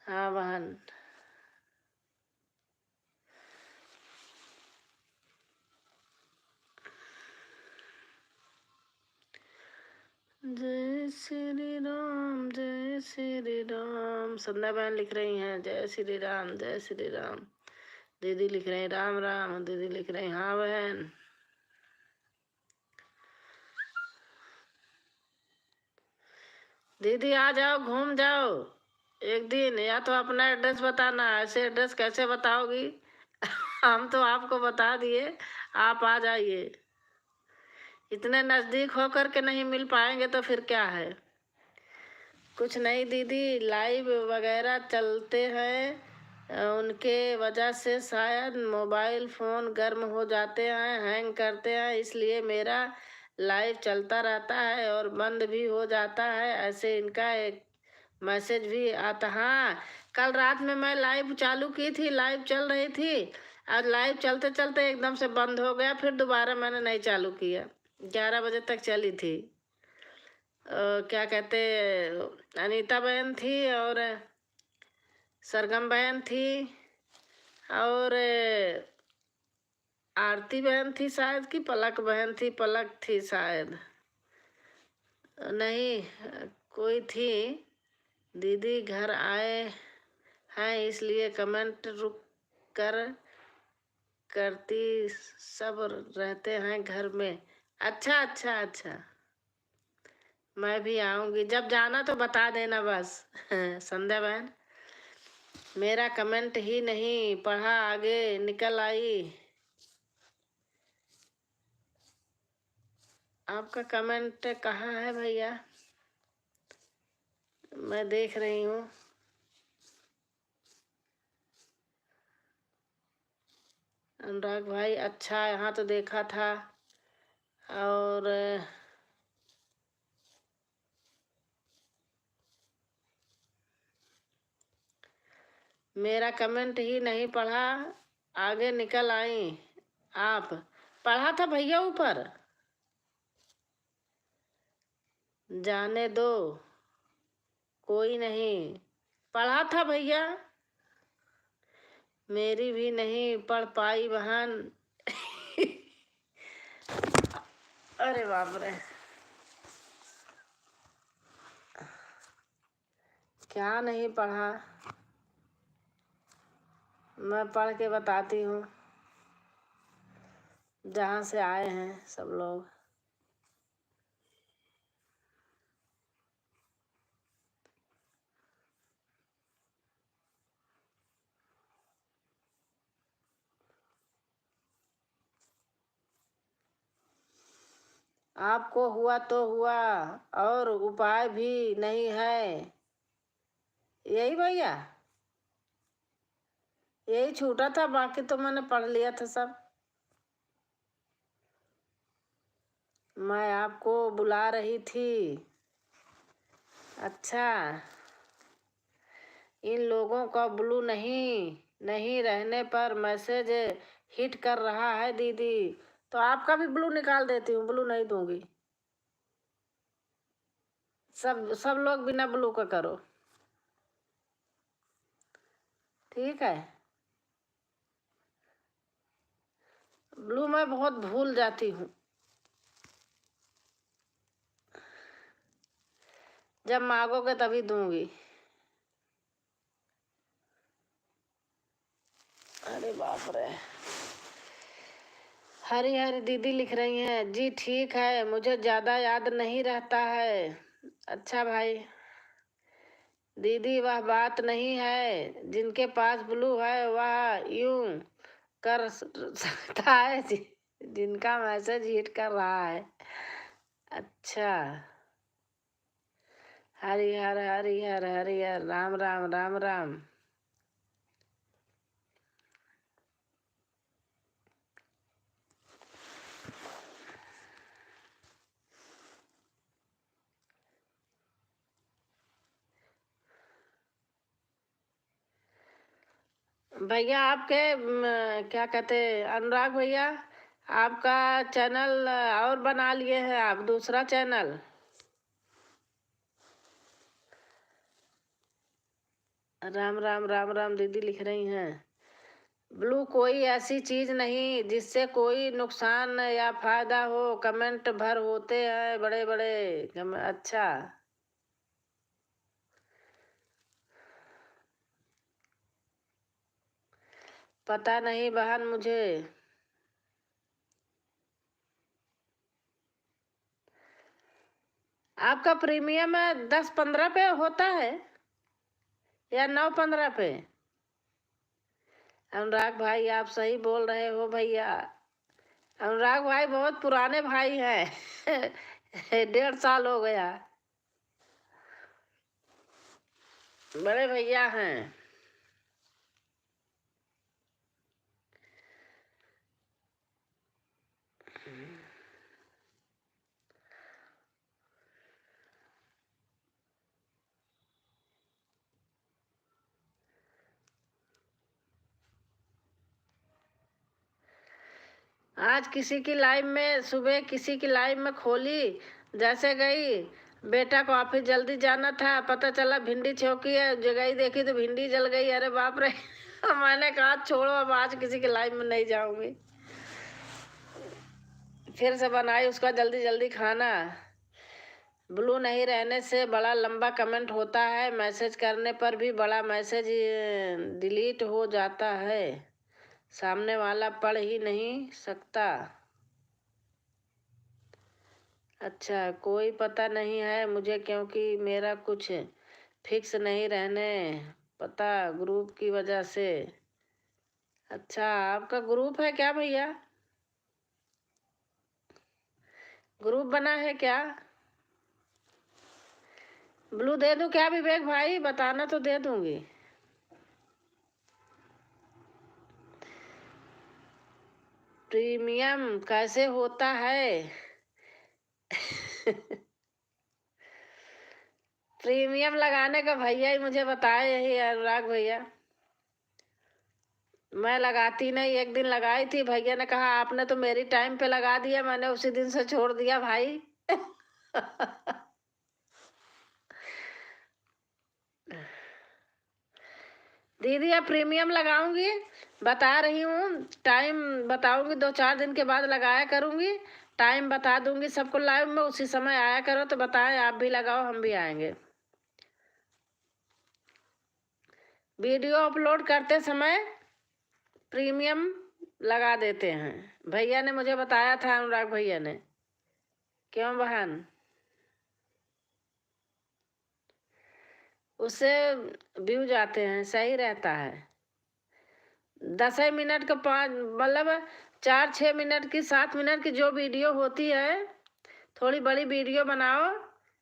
हाँ बहन। जय श्री राम, जय श्री राम। संध्या बहन लिख रही हैं जय श्री राम, जय श्री राम। दीदी लिख रही राम राम, दीदी लिख रही हाँ बहन। दीदी आ जाओ, घूम जाओ एक दिन, या तो अपना एड्रेस बताना, ऐसे एड्रेस कैसे बताओगी? हम तो आपको बता दिए, आप आ जाइए। इतने नज़दीक होकर के नहीं मिल पाएंगे तो फिर क्या है? कुछ नहीं दीदी, लाइव वगैरह चलते हैं, उनके वजह से शायद मोबाइल फ़ोन गर्म हो जाते हैं, हैंग करते हैं, इसलिए मेरा लाइव चलता रहता है और बंद भी हो जाता है। ऐसे इनका एक मैसेज भी आता। हाँ, कल रात में मैं लाइव चालू की थी, लाइव चल रही थी, आज लाइव चलते चलते एकदम से बंद हो गया, फिर दोबारा मैंने नहीं चालू किया। 11 बजे तक चली थी। क्या कहते, अनीता बहन थी और सरगम बहन थी और आरती बहन थी शायद, कि पलक बहन थी, पलक थी शायद, नहीं कोई थी। दीदी घर आए हैं इसलिए कमेंट रुक कर करती, सब रहते हैं घर में। अच्छा अच्छा अच्छा, मैं भी आऊंगी, जब जाना तो बता देना बस। संध्या बहन, मेरा कमेंट ही नहीं पढ़ा, आगे निकल आई। आपका कमेंट कहाँ है भैया? मैं देख रही हूँ। अनुराग भाई, अच्छा यहाँ तो देखा था। और मेरा कमेंट ही नहीं पढ़ा, आगे निकल आई आप। पढ़ा था भैया ऊपर, जाने दो, कोई नहीं। पढ़ा था भैया, मेरी भी नहीं पढ़ पाई बहन। अरे बाप रे, क्या नहीं पढ़ा, मैं पढ़ के बताती हूँ, जहाँ से आए हैं सब लोग। आपको हुआ तो हुआ, और उपाय भी नहीं है। यही भैया, यही छूटा था, बाकी तो मैंने पढ़ लिया था सब। मैं आपको बुला रही थी। अच्छा, इन लोगों का ब्लू नहीं रहने पर मैसेज हिट कर रहा है दीदी, तो आपका भी ब्लू निकाल देती हूँ, ब्लू नहीं दूंगी। सब सब लोग बिना ब्लू का करो, ठीक है। ब्लू मैं बहुत भूल जाती हूँ, जब मांगोगे तभी दूंगी। अरे बाप रे, हरी हरी दीदी लिख रही हैं जी, ठीक है, मुझे ज्यादा याद नहीं रहता है। अच्छा भाई, दीदी वह बात नहीं है, जिनके पास ब्लू है वह यूं कर सकता है जिनका मैसेज हिट कर रहा है। अच्छा, हरिहर हरिहर हरिहर, राम राम राम राम। भैया आपके क्या कहते, अनुराग भैया, आपका चैनल और बना लिए हैं आप, दूसरा चैनल। राम राम राम राम दीदी लिख रही हैं। ब्लू कोई ऐसी चीज नहीं जिससे कोई नुकसान या फायदा हो, कमेंट भर होते हैं बड़े बड़े अच्छा, पता नहीं बहन मुझे। आपका प्रीमियम 10-15 पे होता है या 9-15 पे? अनुराग भाई आप सही बोल रहे हो भैया। अनुराग भाई बहुत पुराने भाई हैं। 1.5 साल हो गया, बड़े भैया हैं। आज किसी की लाइव में, सुबह किसी की लाइव में खोली, जैसे गई, बेटा को ऑफिस जल्दी जाना था, पता चला भिंडी छौकी है, जगह देखी तो भिंडी जल गई। अरे बाप रे। मैंने कहा छोड़ो, अब आज किसी के लाइव में नहीं जाऊंगी। फिर से बनाई उसका जल्दी जल्दी खाना। ब्लू नहीं रहने से बड़ा लंबा कमेंट होता है, मैसेज करने पर भी बड़ा मैसेज डिलीट हो जाता है, सामने वाला पढ़ ही नहीं सकता। अच्छा, कोई पता नहीं है मुझे, क्योंकि मेरा कुछ फिक्स नहीं रहने पता ग्रुप की वजह से। अच्छा, आपका ग्रुप है क्या भैया? ग्रुप बना है क्या? ब्लू दे दूं क्या विवेक भाई, बताना तो दे दूंगी। प्रीमियम कैसे होता है? प्रीमियम लगाने का भैया ही मुझे बताए, यही अनुराग भैया। मैं लगाती नहीं, एक दिन लगाई थी, भैया ने कहा आपने तो मेरी टाइम पे लगा दिया, मैंने उसी दिन से छोड़ दिया भाई। दीदी अब प्रीमियम लगाऊंगी, बता रही हूँ, टाइम बताऊंगी, 2-4 दिन के बाद लगाया करूंगी, टाइम बता दूंगी सबको लाइव में, उसी समय आया करो तो बताएं, आप भी लगाओ हम भी आएंगे। वीडियो अपलोड करते समय प्रीमियम लगा देते हैं, भैया ने मुझे बताया था, अनुराग भैया ने। क्यों बहन? उससे व्यूज आते हैं, सही रहता है। 10 मिनट का 5 मतलब 4-6 मिनट की 7 मिनट की जो वीडियो होती है, थोड़ी बड़ी वीडियो बनाओ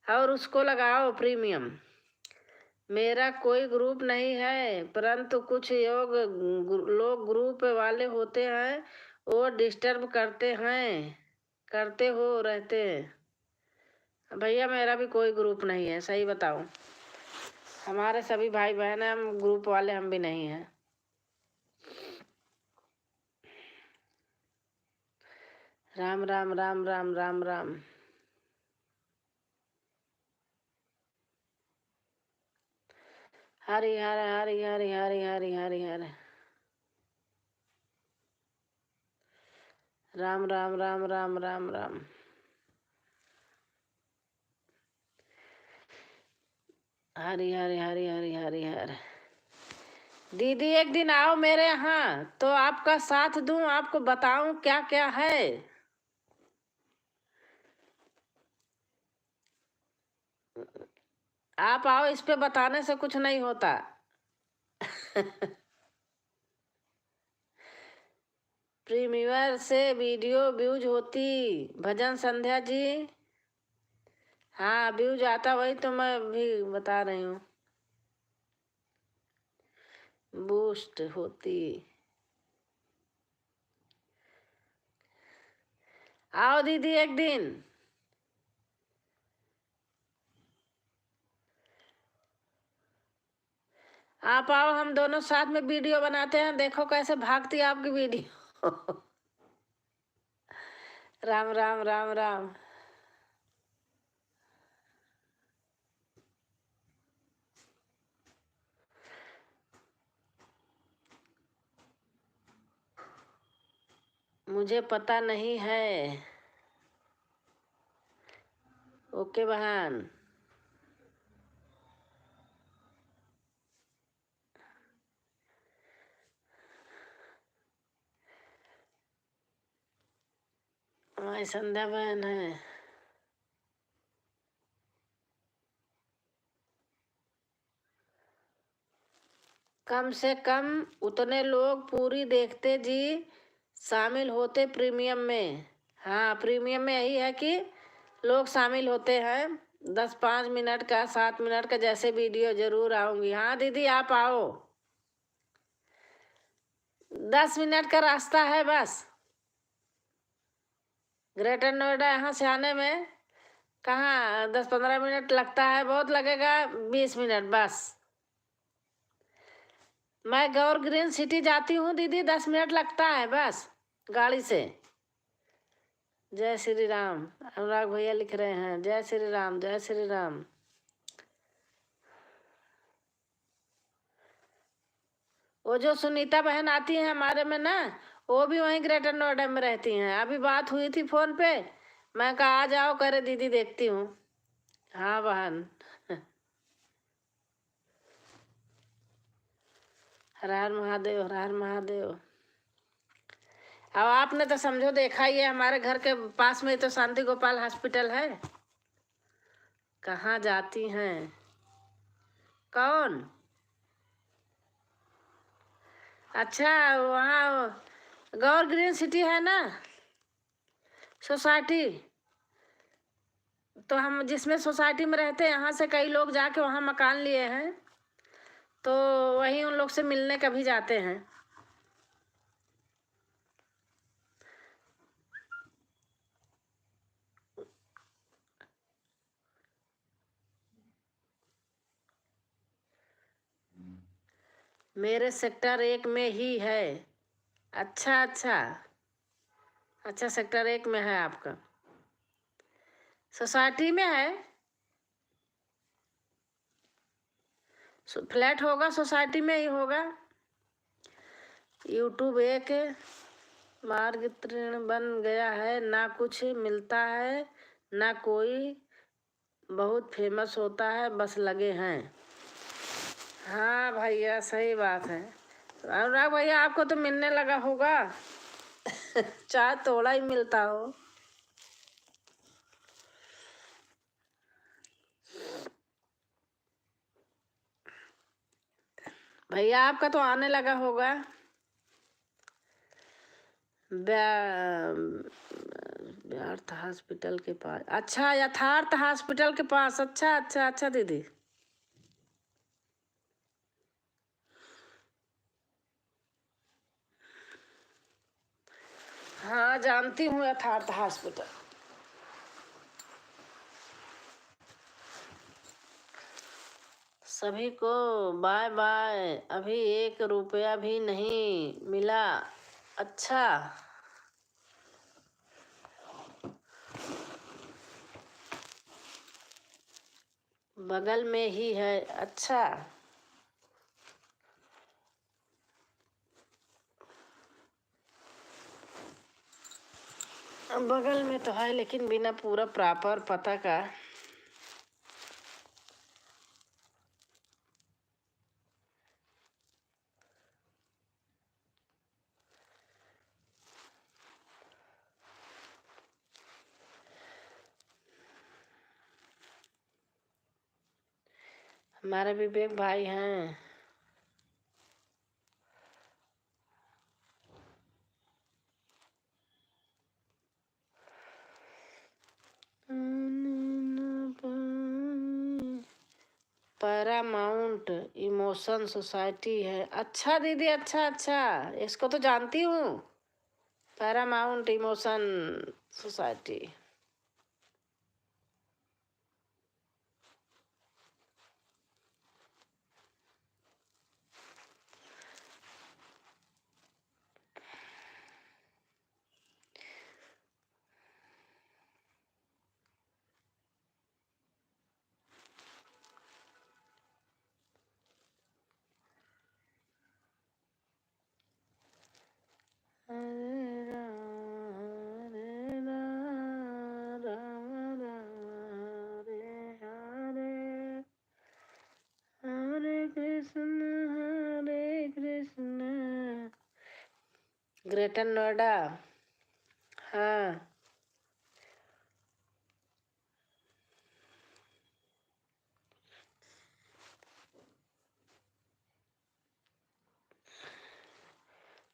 और उसको लगाओ प्रीमियम। मेरा कोई ग्रुप नहीं है, परंतु कुछ लोग ग्रुप वाले होते हैं, वो डिस्टर्ब करते हैं, करते हो रहते हैं। भैया मेरा भी कोई ग्रुप नहीं है, सही बताओ, हमारे सभी भाई बहन हैं, हम ग्रुप वाले हम भी नहीं हैं। राम राम राम राम राम राम। हरि हर हरि हरि हरि हरि हरि हर। राम राम राम राम राम राम। हरि हरि हरि हरि हरि हर। दीदी एक दिन आओ मेरे यहाँ तो आपका साथ दूं, आपको बताऊं क्या क्या है। आप आओ, इस पे बताने से कुछ नहीं होता। प्रीमियर से वीडियो व्यूज होती, भजन संध्या जी। हाँ व्यूज आता, वही तो मैं भी बता रही हूँ, बूस्ट होती। आओ दीदी एक दिन। आप आओ, हम दोनों साथ में वीडियो बनाते हैं, देखो कैसे भागती है आपकी वीडियो। राम राम राम राम। मुझे पता नहीं है। ओके बहन। हमारी संध्या बहन है। कम से कम उतने लोग पूरी देखते जी, शामिल होते प्रीमियम में। हाँ प्रीमियम में यही है कि लोग शामिल होते हैं, 5 मिनट का 7 मिनट का जैसे वीडियो जरूर आऊंगी। हाँ दीदी आप आओ, 10 मिनट का रास्ता है बस, ग्रेटर नोएडा यहाँ से आने में। कहाँ 10-15 मिनट लगता है, बहुत लगेगा 20 मिनट बस। मैं गौर ग्रीन सिटी जाती हूँ दीदी, 10 मिनट लगता है बस गाड़ी से। जय श्री राम। अनुराग भैया लिख रहे हैं जय श्री राम जय श्री राम। वो जो सुनीता बहन आती है हमारे में ना, वो भी वहीं ग्रेटर नोएडा में रहती हैं, अभी बात हुई थी फोन पे, मैं कहा आ जाओ, करे दीदी देखती हूँ। हाँ बहन। हर हर महादेव हर हर महादेव। अब आपने तो समझो देखा ही है, हमारे घर के पास में तो शांति गोपाल हॉस्पिटल है, कहाँ जाती हैं। कौन? अच्छा वहाँ गौर ग्रीन सिटी है ना सोसाइटी, तो हम जिसमें सोसाइटी में रहते हैं, यहाँ से कई लोग जाके वहाँ मकान लिए हैं, तो वहीं उन लोग से मिलने कभी जाते हैं। मेरे सेक्टर 1 में ही है। अच्छा अच्छा अच्छा, सेक्टर 1 में है आपका। सोसाइटी में है? फ्लैट होगा, सोसाइटी में ही होगा। यूट्यूब एक मार्ग तृण बन गया है, ना कुछ मिलता है ना कोई बहुत फेमस होता है, बस लगे हैं। हाँ भैया सही बात है। अनुराग भैया आपको तो मिलने लगा होगा। चाहे थोड़ा ही मिलता हो। भैया आपका तो आने लगा होगा। यथार्थ हॉस्पिटल के पास। अच्छा, यथार्थ हॉस्पिटल के पास। अच्छा अच्छा अच्छा दीदी। हाँ जानती हूँ यथार्थ हॉस्पिटल। सभी को बाय बाय। अभी 1 रुपया भी नहीं मिला। अच्छा, बगल में ही है। अच्छा, बगल में तो है लेकिन बिना पूरा प्रॉपर पता का। हमारे विवेक भाई हैं। पैरामाउंट इमोशन सोसाइटी है। अच्छा दीदी, अच्छा अच्छा, इसको तो जानती हूँ। Paramount Emotion Society. Hare Ram Ram Hare Hare, Hare Krishna Greater Noida. हाँ,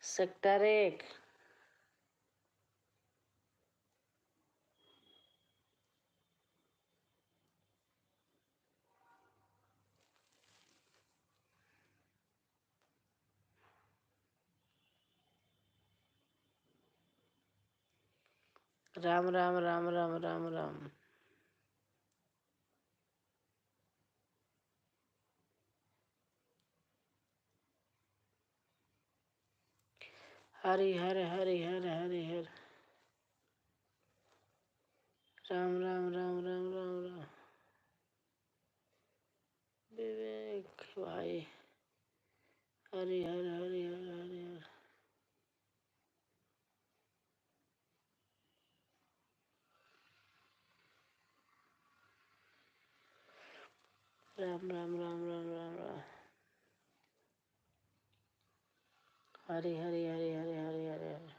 सेक्टर 1। राम राम राम राम राम राम। हरि हर हरि हर हरि हर। राम राम राम राम राम राम। विवेक भाई। हरि हर हरि हर हरि हर। राम राम राम राम राम राम। हरि हरि हरि हरि हरि हरि हरि।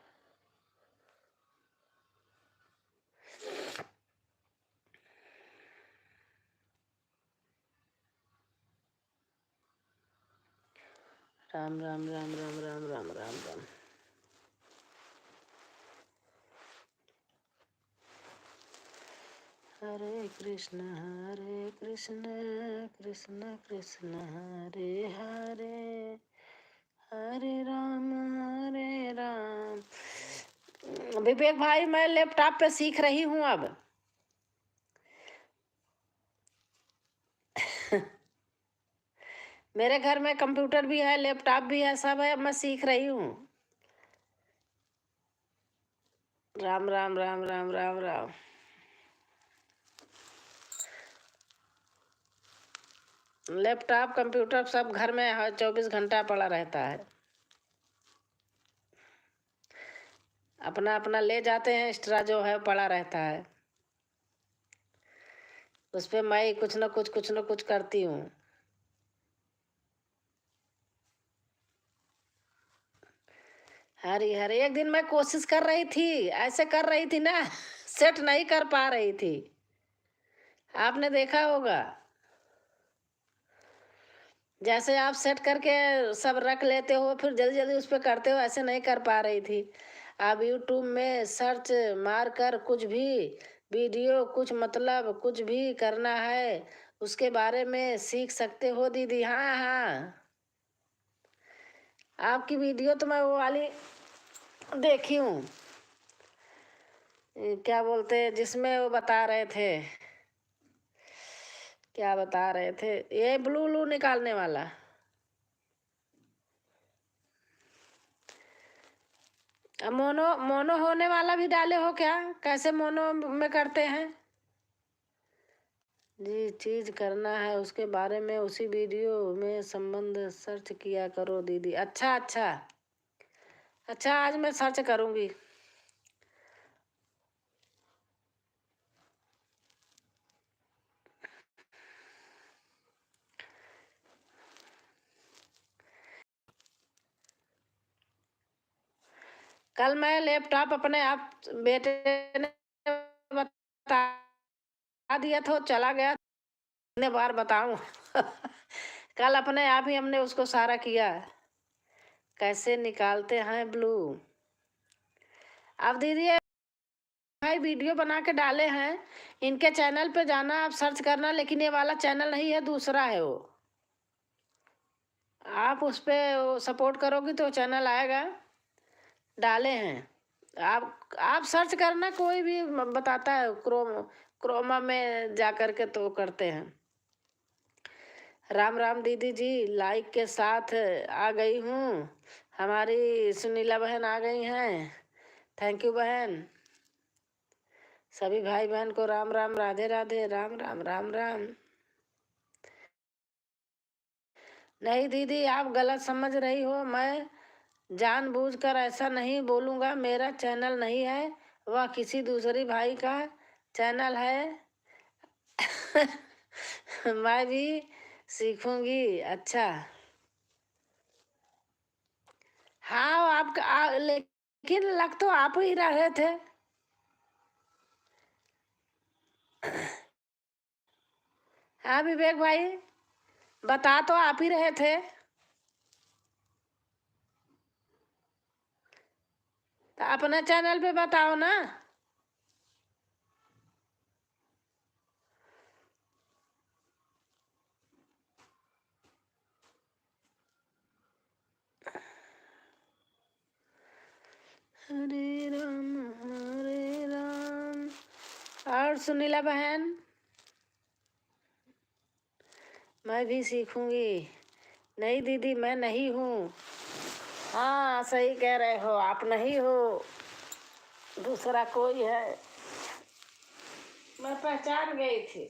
राम राम राम राम राम राम राम राम। हरे कृष्ण कृष्ण कृष्ण हरे हरे, हरे राम। विवेक भाई मैं लैपटॉप पे सीख रही हूँ अब। मेरे घर में कंप्यूटर भी है, लैपटॉप भी है, सब है, मैं सीख रही हूँ। राम राम राम राम राम राम। लैपटॉप कंप्यूटर सब घर में 24 घंटा पड़ा रहता है। अपना अपना ले जाते हैं, एक्स्ट्रा जो है पड़ा रहता है, उस पे मैं कुछ न कुछ करती हूँ। हरी हरी, एक दिन मैं कोशिश कर रही थी, ऐसे कर रही थी ना, सेट नहीं कर पा रही थी, आपने देखा होगा। जैसे आप सेट करके सब रख लेते हो, फिर जल्दी जल्दी उस पर करते हो, ऐसे नहीं कर पा रही थी। आप यूट्यूब में सर्च मार कर कुछ भी वीडियो, कुछ मतलब कुछ भी करना है उसके बारे में सीख सकते हो दीदी। हाँ हाँ, आपकी वीडियो तो मैं वो वाली देखी हूँ, क्या बोलते हैं जिसमें वो बता रहे थे, क्या बता रहे थे, ये ब्लू ब्लू निकालने वाला, मोनो मोनो होने वाला भी डाले हो क्या? कैसे मोनो में करते हैं जी? चीज करना है उसके बारे में उसी वीडियो में संबंध सर्च किया करो दीदी। अच्छा अच्छा अच्छा, आज मैं सर्च करूंगी। कल मैं लैपटॉप अपने आप बेटे ने बता दिया था, चला गया, कितने बार बताऊं। कल अपने आप ही हमने उसको सारा किया। कैसे निकालते हैं ब्लू? अब दीदी भाई वीडियो बना के डाले हैं, इनके चैनल पे जाना, आप सर्च करना, लेकिन ये वाला चैनल नहीं है, दूसरा है वो। आप उस पे सपोर्ट करोगी तो चैनल आएगा, डाले हैं। आप सर्च करना, कोई भी बताता है, क्रोमा में जा कर के तो करते हैं। राम राम दीदी जी, लाइक के साथ आ गई हूँ, हमारी सुनीला बहन आ गई हैं। थैंक यू बहन। सभी भाई बहन को राम राम, राधे राधे, राम राम राम राम। नहीं दीदी, आप गलत समझ रही हो, मैं जानबूझकर ऐसा नहीं बोलूँगा, मेरा चैनल नहीं है, वह किसी दूसरी भाई का चैनल है। मैं भी सीखूंगी। अच्छा हाँ, लेकिन लग तो आप ही रहे थे। हाँ विवेक भाई, बता तो आप ही रहे थे। तो अपने चैनल पे बताओ ना। हरे राम हरे राम। और सुनीला बहन, मैं भी सीखूंगी। नहीं दीदी, मैं नहीं हूँ। हाँ सही कह रहे हो, आप नहीं हो, दूसरा कोई है। मैं पहचान गई थी,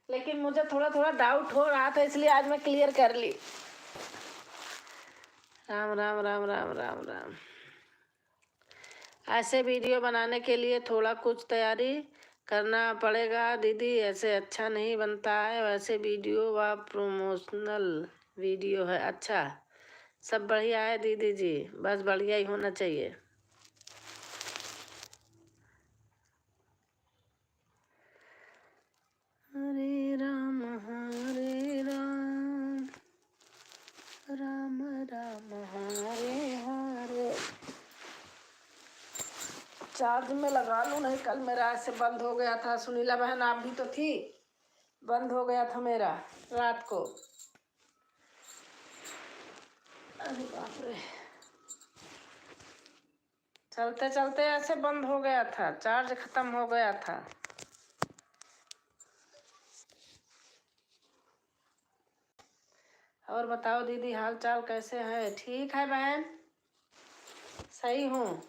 लेकिन मुझे थोड़ा थोड़ा डाउट हो रहा था, इसलिए आज मैं क्लियर कर ली। राम राम राम राम राम राम। ऐसे वीडियो बनाने के लिए थोड़ा कुछ तैयारी करना पड़ेगा दीदी, ऐसे अच्छा नहीं बनता है। वैसे वीडियो व प्रमोशनल वीडियो है। अच्छा, सब बढ़िया है दीदी जी, बस बढ़िया ही होना चाहिए। हरे राम राम राम हरे हरे। चार्ज में लगा लूँ, नहीं कल मेरा ऐसे बंद हो गया था। सुनीला बहन आप भी तो थी, बंद हो गया था मेरा रात को। अरे बाप रे, चलते चलते ऐसे बंद हो गया था, चार्ज खत्म हो गया था। और बताओ दीदी, हाल चाल कैसे है? ठीक है बहन, सही हूँ।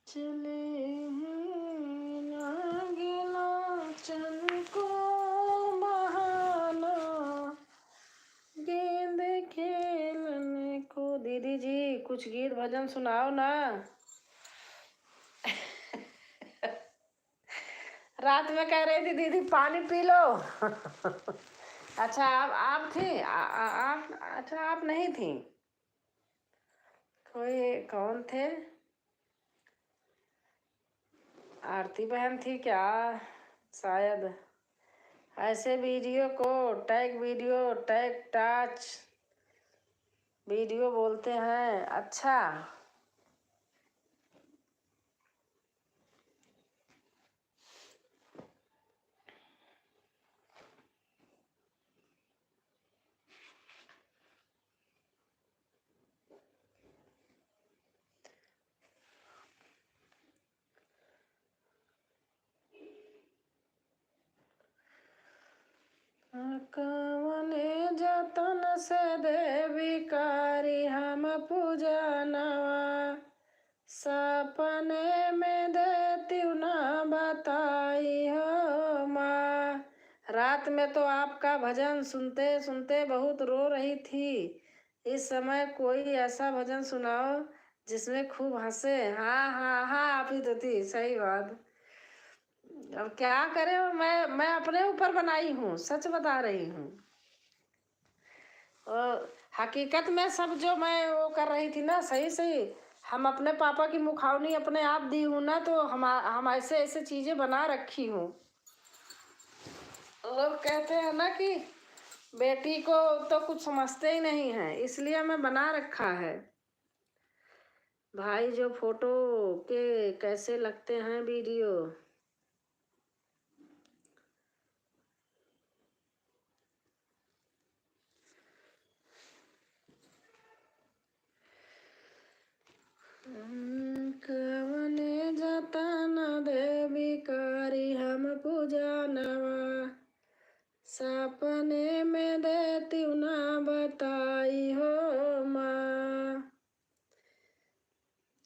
चले नागिना चल को बहाना, गेंद खेलने को। दीदी जी कुछ गीत भजन सुनाओ ना। रात में कह रही थी दीदी पानी पी लो। अच्छा आप थी, आप, अच्छा आप नहीं थी, कोई कौन थे? आरती बहन थी क्या? शायद। ऐसे वीडियो को tag video, tag touch video बोलते हैं। अच्छा, कवने जतन से देवी कारी हम पूजनवा, सपने में देती ना बताई हो माँ। रात में तो आपका भजन सुनते सुनते बहुत रो रही थी। इस समय कोई ऐसा भजन सुनाओ जिसमें खूब हंसे। हाँ हाँ हाँ, आप ही तो थी, सही बात। अब क्या करें, मैं अपने ऊपर बनाई हूँ, सच बता रही हूँ। और हकीकत में सब जो मैं वो कर रही थी ना, सही सही हम अपने पापा की मुखावनी अपने आप दी हूँ ना, तो हम ऐसे ऐसे चीजें बना रखी हूँ। लोग कहते हैं ना कि बेटी को तो कुछ समझते ही नहीं है, इसलिए मैं बना रखा है। भाई जो फोटो के कैसे लगते हैं वीडियो। कवने जतन देवी कारी हम पूजनवा, सपने में देती ना बताई हो माँ।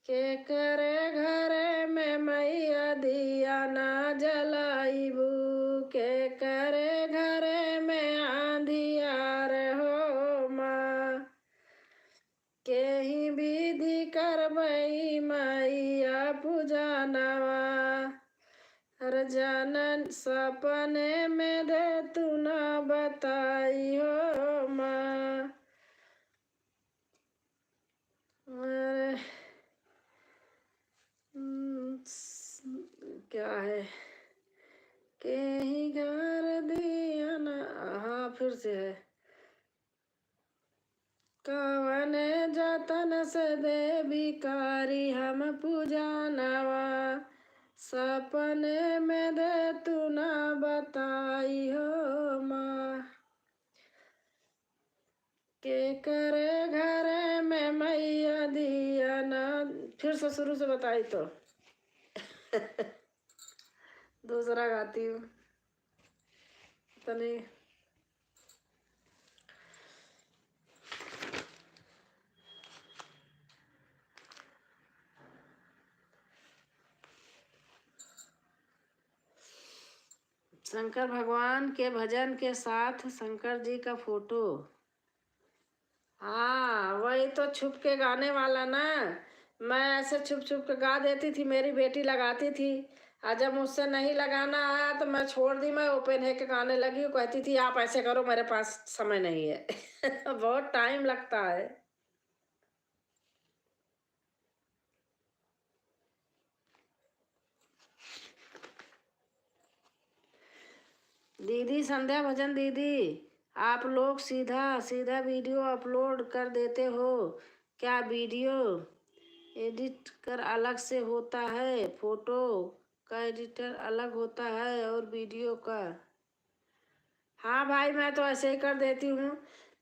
के करे घरे में मैया दिया ना जलाईबू, के करे घरे में आंधियार हो माँ। के ही विधि करबई मैया पूजनवा, हर जानन सपने में दे तू ना बताई हो माँ। क्या है के ही घर दिया ना, हाँ फिर से है। कवने जतन से देवी कारी हम पूजनवा, सपने में दे तू ना बताई हो माँ। के करे घरे में मैया दिया ना, फिर से शुरू से बताई तो। दूसरा गाती हूँ, पता नहीं। शंकर भगवान के भजन के साथ शंकर जी का फोटो। हाँ वही तो छुप के गाने वाला ना। मैं ऐसे छुप छुप के गा देती थी, मेरी बेटी लगाती थी, और जब मुझसे नहीं लगाना आया तो मैं छोड़ दी। मैं ओपन है के गाने लगी, वो कहती थी आप ऐसे करो, मेरे पास समय नहीं है। बहुत टाइम लगता है। दीदी संध्या भजन दीदी, आप लोग सीधा सीधा वीडियो अपलोड कर देते हो क्या? वीडियो एडिट कर अलग से होता है, फोटो का एडिटर अलग होता है और वीडियो का। हाँ भाई मैं तो ऐसे ही कर देती हूँ,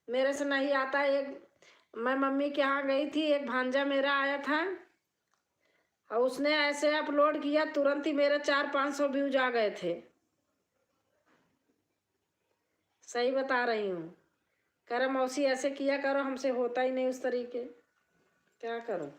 मेरे से नहीं आता। एक मैं मम्मी के यहाँ गई थी, एक भांजा मेरा आया था और उसने ऐसे अपलोड किया, तुरंत ही मेरे 400-500 व्यूज आ गए थे। सही बता रही हूँ। कह रहा मौसी ऐसे किया करो, हमसे होता ही नहीं उस तरीके। क्या करूँ?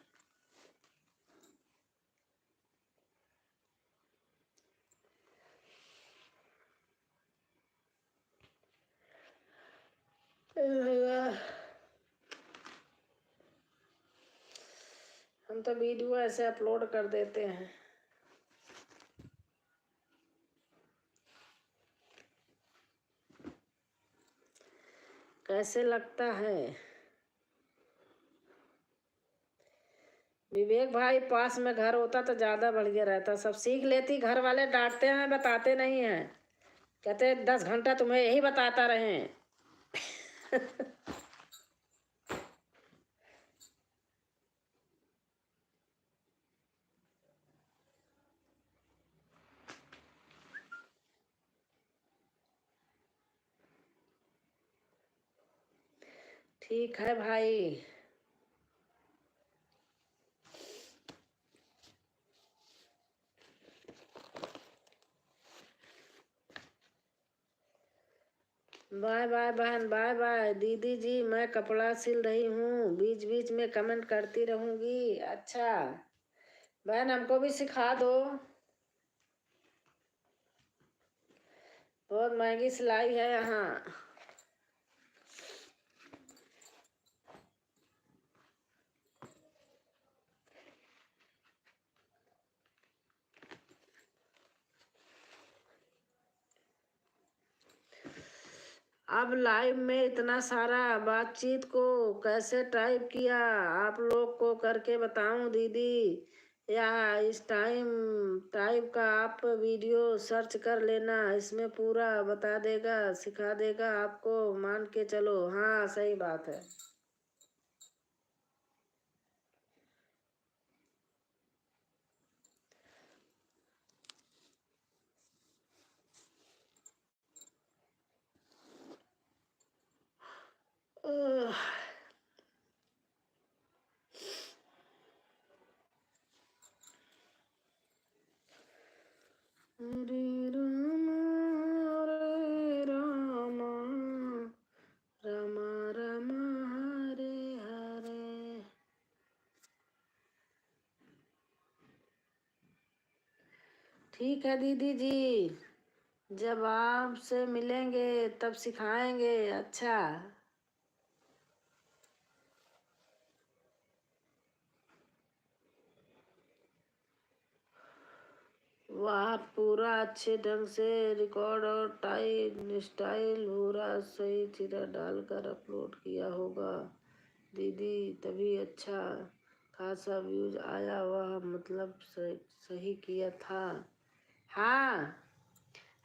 हम तो वीडियो ऐसे अपलोड कर देते हैं। कैसे लगता है? विवेक भाई पास में घर होता तो ज्यादा बढ़िया रहता, सब सीख लेती। घर वाले डांटते हैं, बताते नहीं हैं, कहते 10 घंटा तुम्हें यही बताता रहे। ठीक है भाई। बाय बाय बहन, बाय बाय। दीदी जी मैं कपड़ा सिल रही हूँ, बीच बीच में कमेंट करती रहूंगी। अच्छा बहन, हमको भी सिखा दो। बहुत महंगी सिलाई है यहाँ। अब लाइव में इतना सारा बातचीत को कैसे टाइप किया आप लोग को करके बताऊं दीदी, या इस टाइप का आप वीडियो सर्च कर लेना, इसमें पूरा बता देगा, सिखा देगा आपको, मान के चलो। हाँ सही बात है। उह, हरे राम हरे राम राम राम हरे हरे। ठीक है दीदी जी, जब आपसे मिलेंगे तब सिखाएंगे। अच्छा वाह, पूरा अच्छे ढंग से रिकॉर्ड और स्टाइल पूरा सही चिरा डालकर अपलोड किया होगा दीदी, तभी अच्छा खासा व्यूज आया। वह मतलब सही किया था। हाँ,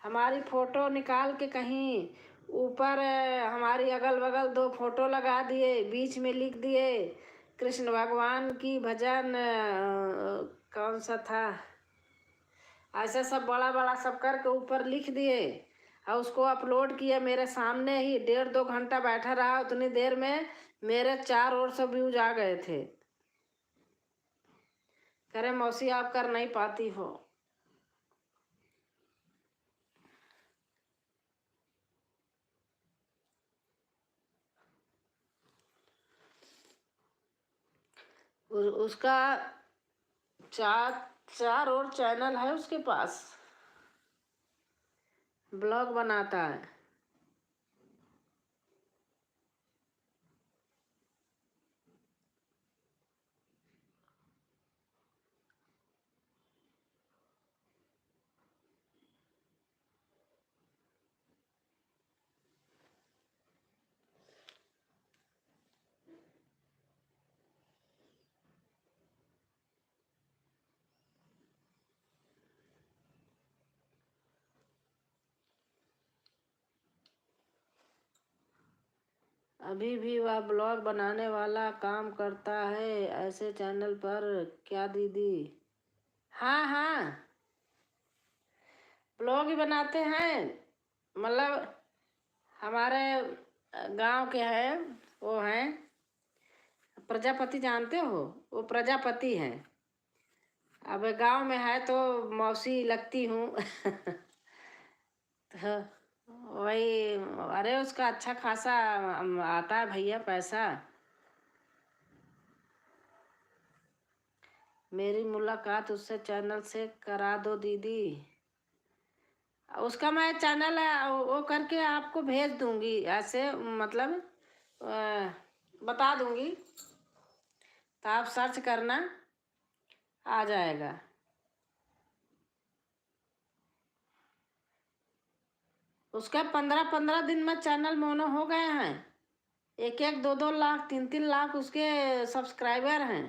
हमारी फोटो निकाल के कहीं ऊपर हमारी अगल बगल 2 फोटो लगा दिए, बीच में लिख दिए कृष्ण भगवान की भजन, कौन सा था, ऐसा सब बड़ा बड़ा सब करके ऊपर लिख दिए और उसको अपलोड किया। मेरे सामने ही 1.5-2 घंटा बैठा रहा, उतनी देर में मेरे 400 व्यूज आ गए थे। कह रहे मौसी आप कर नहीं पाती हो। उसका 4 और चैनल है उसके पास, ब्लॉग बनाता है। अभी भी वह ब्लॉग बनाने वाला काम करता है ऐसे चैनल पर क्या दीदी? हाँ हाँ, ब्लॉग ही बनाते हैं। मतलब हमारे गांव के हैं, वो हैं प्रजापति जानते हो? वो प्रजापति है। अब गांव में है तो मौसी लगती हूँ। तो वही, अरे उसका अच्छा खासा आता है भैया पैसा। मेरी मुलाकात उससे चैनल से करा दो दीदी। उसका मैं चैनल वो करके आपको भेज दूंगी, ऐसे मतलब बता दूंगी, तो आप सर्च करना, आ जाएगा। उसका 15-15 दिन में चैनल मोनो हो गए हैं। 1-1, 2-2 लाख, 3-3 लाख उसके सब्सक्राइबर हैं।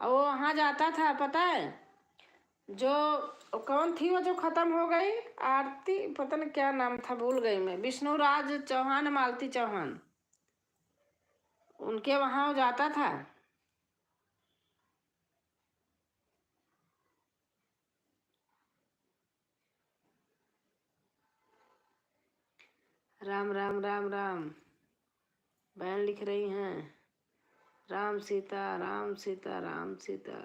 और वो वहाँ जाता था, पता है, जो कौन थी वो जो खत्म हो गई, आरती, पता नहीं क्या नाम था, भूल गई मैं, विष्णुराज चौहान, मालती चौहान, उनके वहाँ वो जाता था। राम राम राम राम, बहन लिख रही हैं, राम सीता राम सीता राम सीता।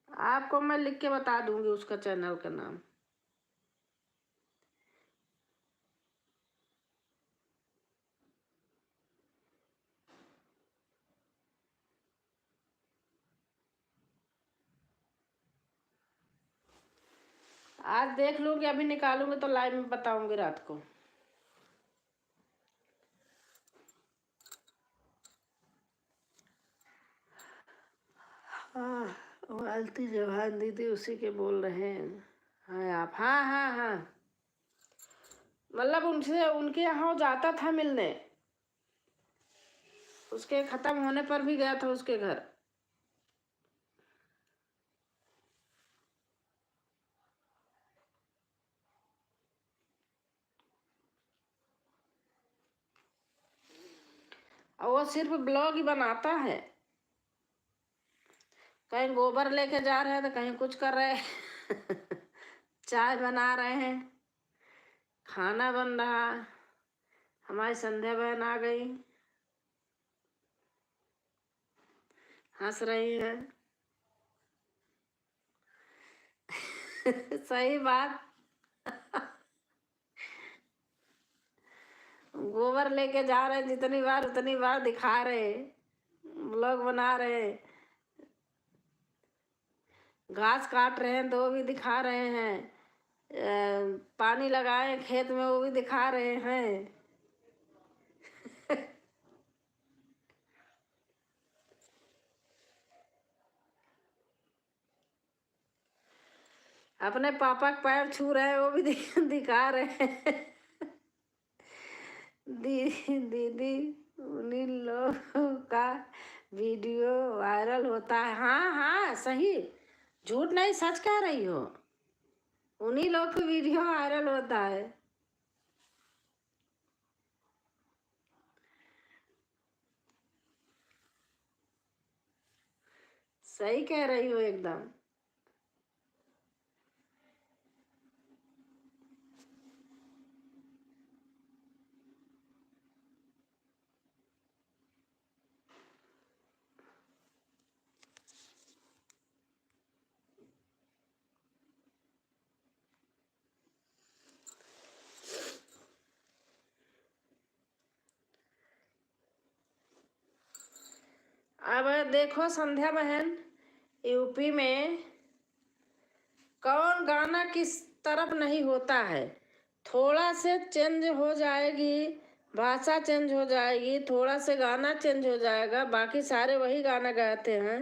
आपको मैं लिख के बता दूंगी उसका चैनल का नाम। आज देख लूंगी, अभी निकालूंगी तो लाइव में बताऊंगी रात को। हाँ, मालती जवान दीदी उसी के बोल रहे हैं। हाँ आप, हाँ हाँ हाँ, मतलब उनसे, उनके यहाँ वो जाता था मिलने, उसके खत्म होने पर भी गया था उसके घर। और वो सिर्फ ब्लॉग ही बनाता है, कहीं गोबर लेके जा रहे हैं तो कहीं कुछ कर रहे हैं। चाय बना रहे हैं, खाना बन रहा। हमारी संध्या बहन आ गई, हंस रही है। सही बात। गोबर लेके जा रहे हैं, जितनी बार उतनी बार दिखा रहे, ब्लॉग बना रहे। घास काट रहे हैं तो वो भी दिखा रहे हैं, पानी लगाए खेत में वो भी दिखा रहे हैं। अपने पापा के पैर छू रहे हैं वो भी दिखा रहे हैं। दीदी दीदी, उन्हीं लोगों का वीडियो वायरल होता है। हाँ हाँ सही, झूठ नहीं, सच कह रही हो, उन्हीं लोग की वीडियो वायरल होता है। सही कह रही हो एकदम। अब देखो संध्या बहन, यूपी में कौन गाना किस तरफ नहीं होता है। थोड़ा से चेंज हो जाएगी, भाषा चेंज हो जाएगी, थोड़ा से गाना चेंज हो जाएगा, बाकी सारे वही गाना गाते हैं।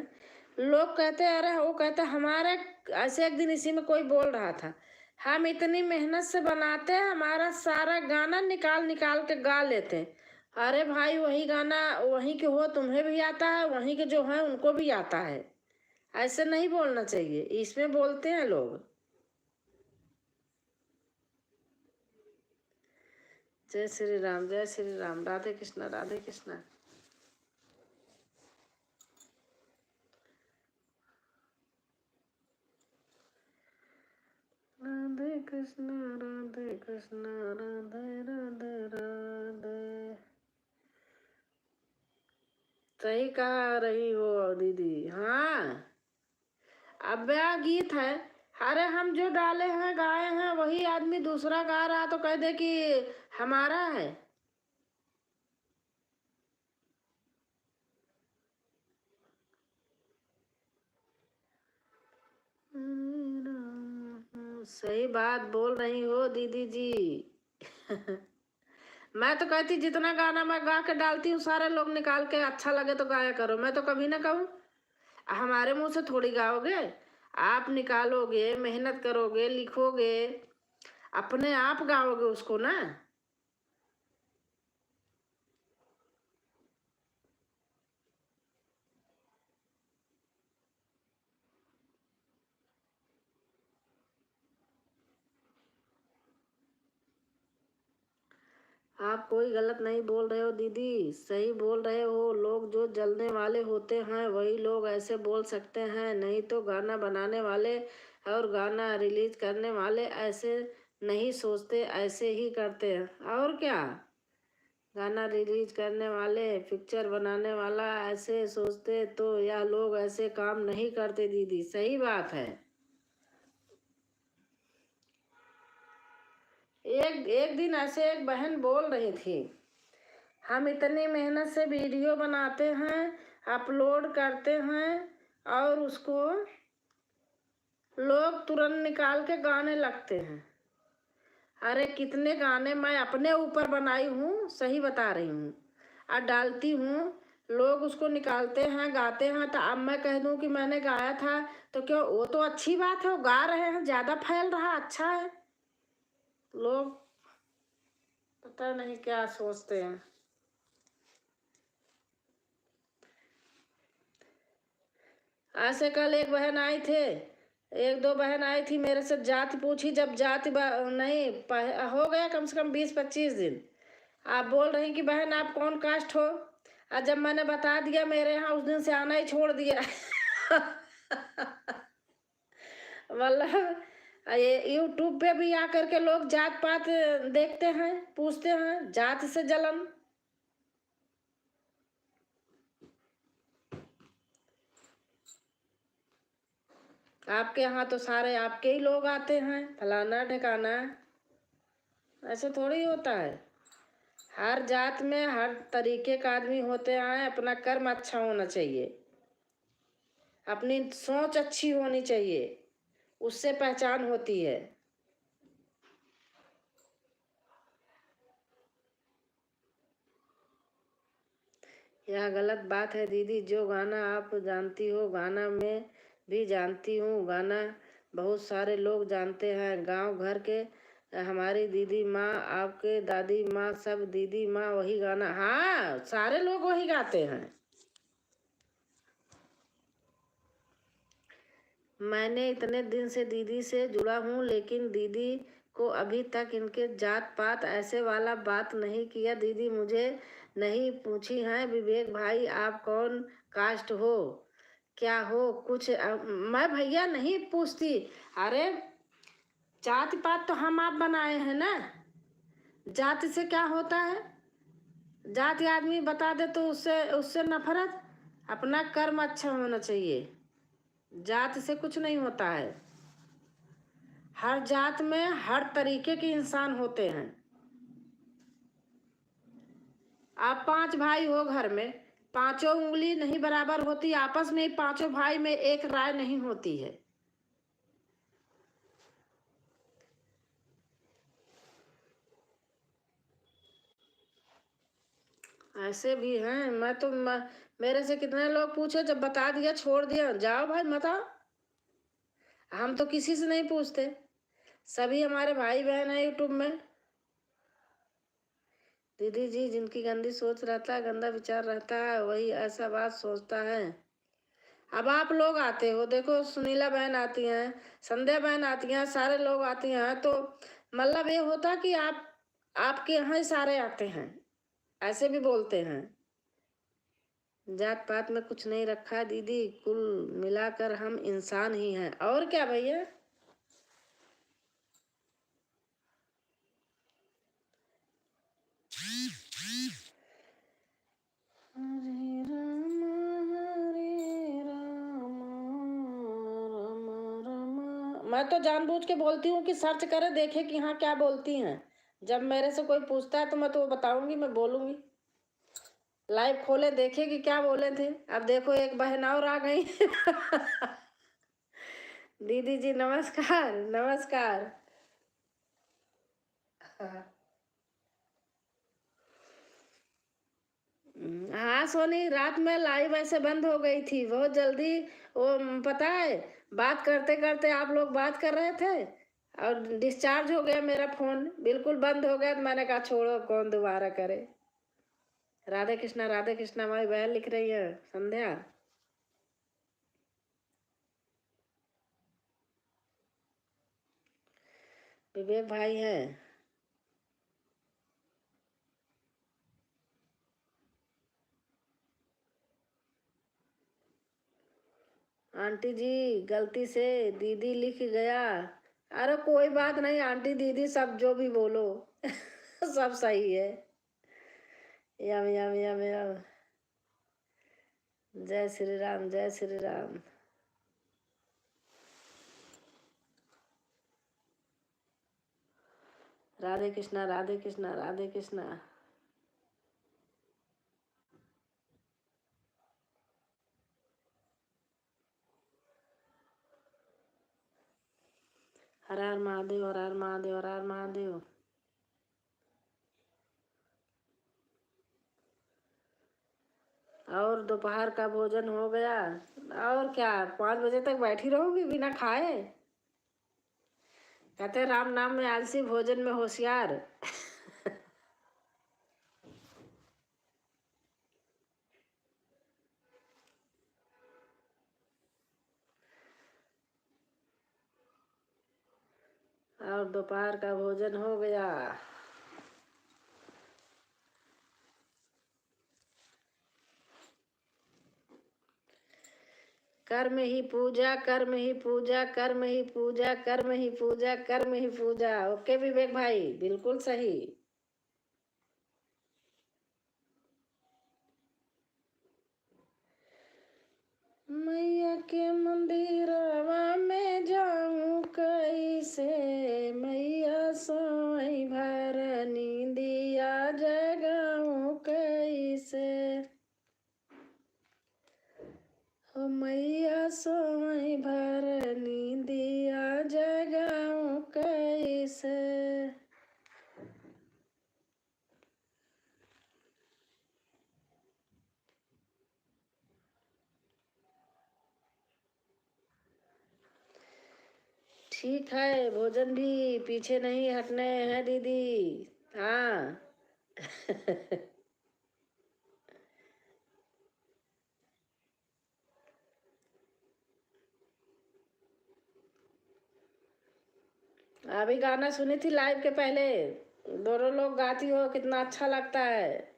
लोग कहते हैं, अरे वो कहते हैं हमारे, ऐसे एक दिन इसी में कोई बोल रहा था, हम इतनी मेहनत से बनाते हैं, हमारा सारा गाना निकाल निकाल के गा लेते हैं। अरे भाई, वही गाना वहीं के हो, तुम्हें भी आता है, वहीं के जो है उनको भी आता है। ऐसे नहीं बोलना चाहिए, इसमें बोलते हैं लोग। जय श्री राम, जय श्री राम, राधे कृष्णा, राधे कृष्णा। राधे कृष्णा, राधे कृष्णा, राधे राधे। सही कहा रही हो दीदी। हाँ, अब यह गीत है। अरे हम जो डाले हैं गाए हैं वही आदमी दूसरा गा रहा तो कह दे कि हमारा है। सही बात बोल रही हो दीदी जी। मैं तो कहती जितना गाना मैं गा के डालती हूँ सारे लोग निकाल के अच्छा लगे तो गाया करो। मैं तो कभी ना कहूँ हमारे मुंह से थोड़ी गाओगे। आप निकालोगे, मेहनत करोगे, लिखोगे, अपने आप गाओगे उसको ना। आप कोई गलत नहीं बोल रहे हो दीदी, सही बोल रहे हो। लोग जो जलने वाले होते हैं वही लोग ऐसे बोल सकते हैं, नहीं तो गाना बनाने वाले और गाना रिलीज करने वाले ऐसे नहीं सोचते, ऐसे ही करते हैं। और क्या, गाना रिलीज करने वाले, पिक्चर बनाने वाला ऐसे सोचते तो यह लोग ऐसे काम नहीं करते दीदी। सही बात है। एक एक दिन ऐसे एक बहन बोल रही थी, हम इतनी मेहनत से वीडियो बनाते हैं, अपलोड करते हैं और उसको लोग तुरंत निकाल के गाने लगते हैं। अरे कितने गाने मैं अपने ऊपर बनाई हूँ, सही बता रही हूँ, और डालती हूँ। लोग उसको निकालते हैं, गाते हैं, तो अब मैं कह दूँ कि मैंने गाया था तो क्यों? वो तो अच्छी बात है, वो गा रहे हैं, ज़्यादा फैल रहा, अच्छा है। लोग पता नहीं क्या सोचते हैं। ऐसे कल एक बहन आई थे, एक दो बहन आई थी मेरे से, जाति पूछी। जब जाति नहीं हो गया कम से कम 20-25 दिन, आप बोल रही कि बहन आप कौन कास्ट हो। और जब मैंने बता दिया मेरे यहाँ, उस दिन से आना ही छोड़ दिया। मतलब ये यूट्यूब पे भी आकर के लोग जात पात देखते हैं, पूछते हैं, जात से जलन। आपके यहाँ तो सारे आपके ही लोग आते हैं, फलाना ठिकाना। ऐसे थोड़ी होता है। हर जात में हर तरीके का आदमी होते हैं। अपना कर्म अच्छा होना चाहिए, अपनी सोच अच्छी होनी चाहिए, उससे पहचान होती है। यह गलत बात है दीदी। जो गाना आप जानती हो, गाना मैं भी जानती हूँ, गाना बहुत सारे लोग जानते हैं, गांव घर के। हमारी दीदी माँ, आपके दादी माँ, सब दीदी माँ वही गाना, हाँ सारे लोग वही गाते हैं। मैंने इतने दिन से दीदी से जुड़ा हूँ, लेकिन दीदी को अभी तक इनके जात पात ऐसे वाला बात नहीं किया। दीदी मुझे नहीं पूछी हैं, विवेक भाई आप कौन कास्ट हो, क्या हो कुछ। मैं भैया नहीं पूछती। अरे जाति पात तो हम आप बनाए हैं ना, जाति से क्या होता है? जाति आदमी बता दे तो उससे उससे नफरत। अपना कर्म अच्छा होना चाहिए, जात से कुछ नहीं होता है। हर जात में हर तरीके के इंसान होते हैं। आप 5 भाई हो घर में, पांचों उंगली नहीं बराबर होती, आपस में ही पांचों भाई में एक राय नहीं होती है। ऐसे भी हैं। मेरे से कितने लोग पूछे, जब बता दिया छोड़ दिया, जाओ भाई मत आओ। हम तो किसी से नहीं पूछते, सभी हमारे भाई बहन हैं यूट्यूब में। दीदी जी जिनकी गंदी सोच रहता है, गंदा विचार रहता है, वही ऐसा बात सोचता है। अब आप लोग आते हो, देखो सुनीला बहन आती हैं, संध्या बहन आती हैं, सारे लोग आती हैं, तो मतलब ये होता कि आप आपके यहाँ ही सारे आते हैं, ऐसे भी बोलते हैं। जात पात में कुछ नहीं रखा है दीदी, कुल मिलाकर हम इंसान ही हैं, और क्या भैया। हरे राम मैं तो जानबूझ के बोलती हूँ कि सर्च करे, देखे कि हाँ क्या बोलती हैं। जब मेरे से कोई पूछता है तो मैं तो बताऊंगी, मैं बोलूंगी। लाइव खोले, देखे कि क्या बोले थे। अब देखो एक बहन और आ गई। दीदी जी नमस्कार, नमस्कार। हाँ सोनी, रात में लाइव ऐसे बंद हो गई थी बहुत जल्दी। वो पता है, बात करते करते आप लोग बात कर रहे थे और डिस्चार्ज हो गया मेरा फोन, बिल्कुल बंद हो गया। तो मैंने कहा छोड़ो, कौन दोबारा करे। राधे कृष्णा, राधे कृष्णा। हमारी बहन लिख रही है संध्या। विवेक भाई है। आंटी जी गलती से दीदी लिख गया। अरे कोई बात नहीं आंटी दीदी, सब जो भी बोलो सब सही है। यम यम यम यम। जय श्री राम, जय श्री राम। राधे कृष्णा, राधे कृष्णा, राधे कृष्णा। हर हर महादेव, हर हर महादेव, हर हर महादेव। और दोपहर का भोजन हो गया? और क्या 5 बजे तक बैठी रहूंगी बिना खाए? कहते राम नाम में आलसी, भोजन में होशियार। और दोपहर का भोजन हो गया। कर्म ही पूजा, कर्म ही पूजा, कर्म ही पूजा, कर्म ही पूजा, कर्म ही पूजा। ओके विवेक भाई, बिल्कुल सही। मैया के मंदिरवा में जाऊं कैसे, मैया सोई भर नींदिया जगाऊं कैसे। ओ मैया सोई भर नींदिया जगाऊं कैसे। ठीक है, भोजन भी पीछे नहीं हटने हैं दीदी। हाँ। अभी गाना सुनी थी लाइव के पहले, दोनों लोग गाती हो, कितना अच्छा लगता है।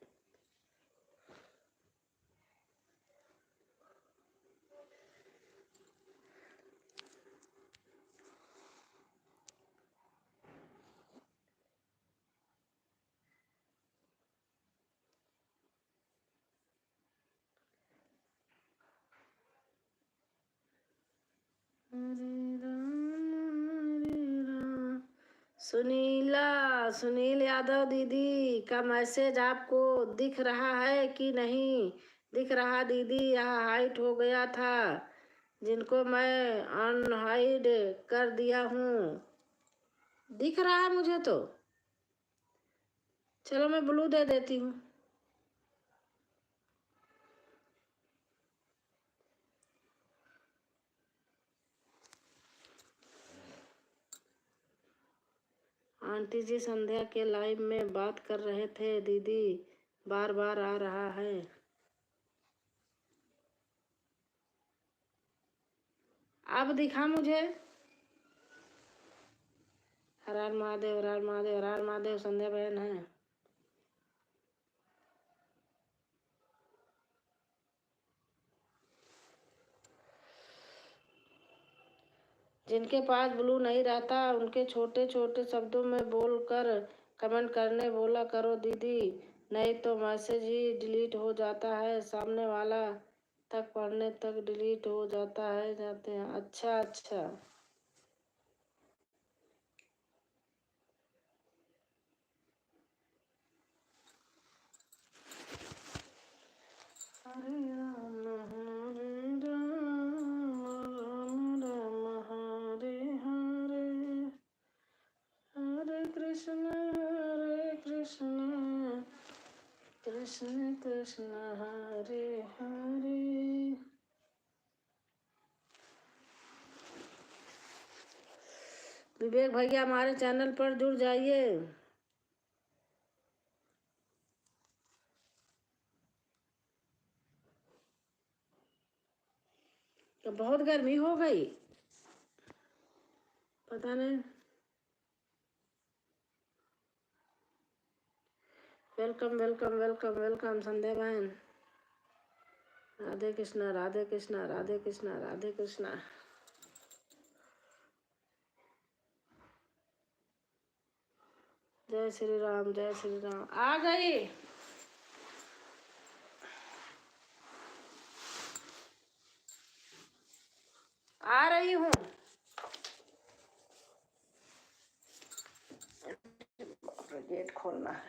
सुनीला, सुनील यादव दीदी का मैसेज आपको दिख रहा है कि नहीं दिख रहा? दीदी यह हाइट हो गया था, जिनको मैं अनहाइड कर दिया हूँ। दिख रहा है मुझे तो। चलो मैं ब्लू दे देती हूँ। आंटी जी संध्या के लाइव में बात कर रहे थे दीदी, बार बार आ रहा है। अब दिखा मुझे। हर हर महादेव, हर हर महादेव, हर हर महादेव। संध्या बहन है। जिनके पास ब्लू नहीं रहता उनके छोटे छोटे शब्दों में बोल कर कमेंट करने बोला करो दीदी, नहीं तो मैसेज ही डिलीट हो जाता है, सामने वाला तक पढ़ने तक डिलीट हो जाता है, जाते हैं। अच्छा अच्छा। हरे राम राम राम हरे हरे, हरे कृष्ण कृष्ण कृष्ण हरे हरे। विवेक भैया हमारे चैनल पर जुड़ जाइए। तो बहुत गर्मी हो गई, पता नहीं। वेलकम वेलकम वेलकम वेलकम संध्या बहन। राधे कृष्णा राधे कृष्णा राधे कृष्णा राधे कृष्णा। जय श्री राम जय श्री राम। आ गई। आ रही हूँ। गेट खोलना है।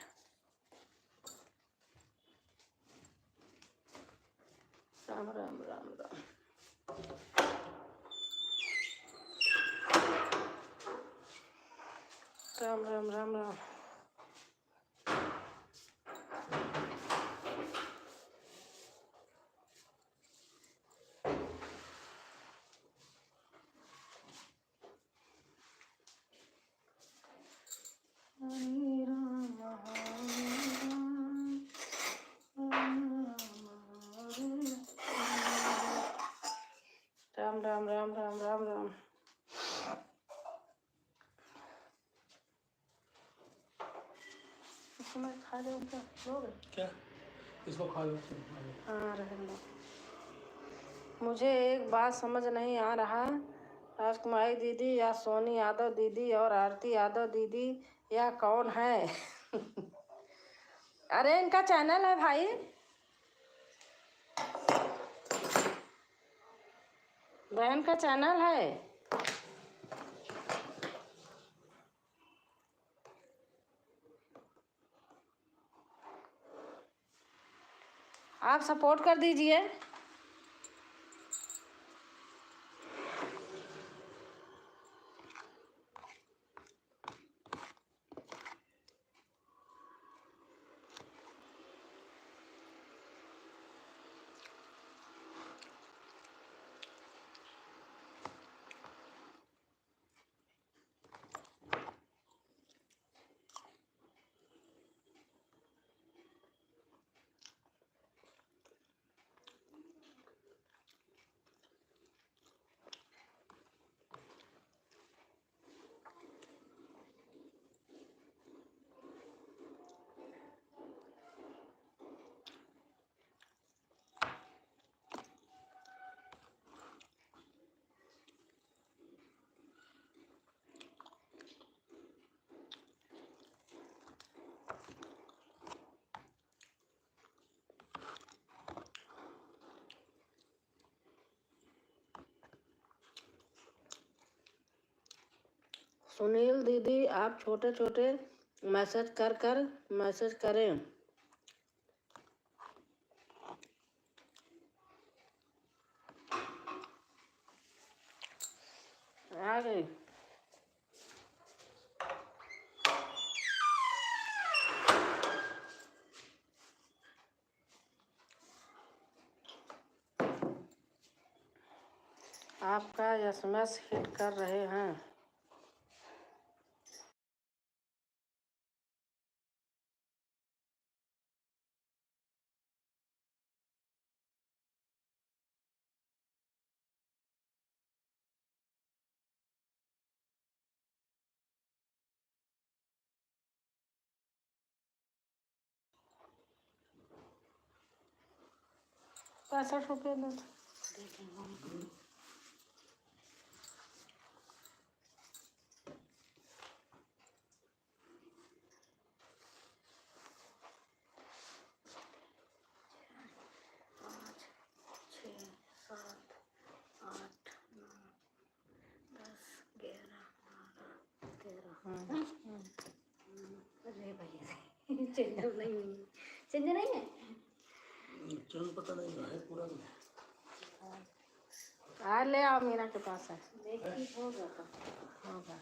राम राम राम राम। राम राम राम राम। हरे राम राम राम राम राम राम राम। इसमें खा लो क्या? इसको खा लो। हाँ रहने दो। मुझे एक बात समझ नहीं आ रहा, राजकुमारी दीदी या सोनी यादव दीदी और आरती यादव दीदी या कौन है? अरे इनका चैनल है भाई, बहन का चैनल है। आप सपोर्ट कर दीजिए। सुनील दीदी आप छोटे छोटे मैसेज कर मैसेज करें। आ गई। आपका एसएमएस हिट कर रहे हैं। ₹65 दो। अरे भैया चेंज नहीं है, चेंज नहीं है। चल पता नहीं है पूरा तो। आ ले आओ मीना के पास है। होगा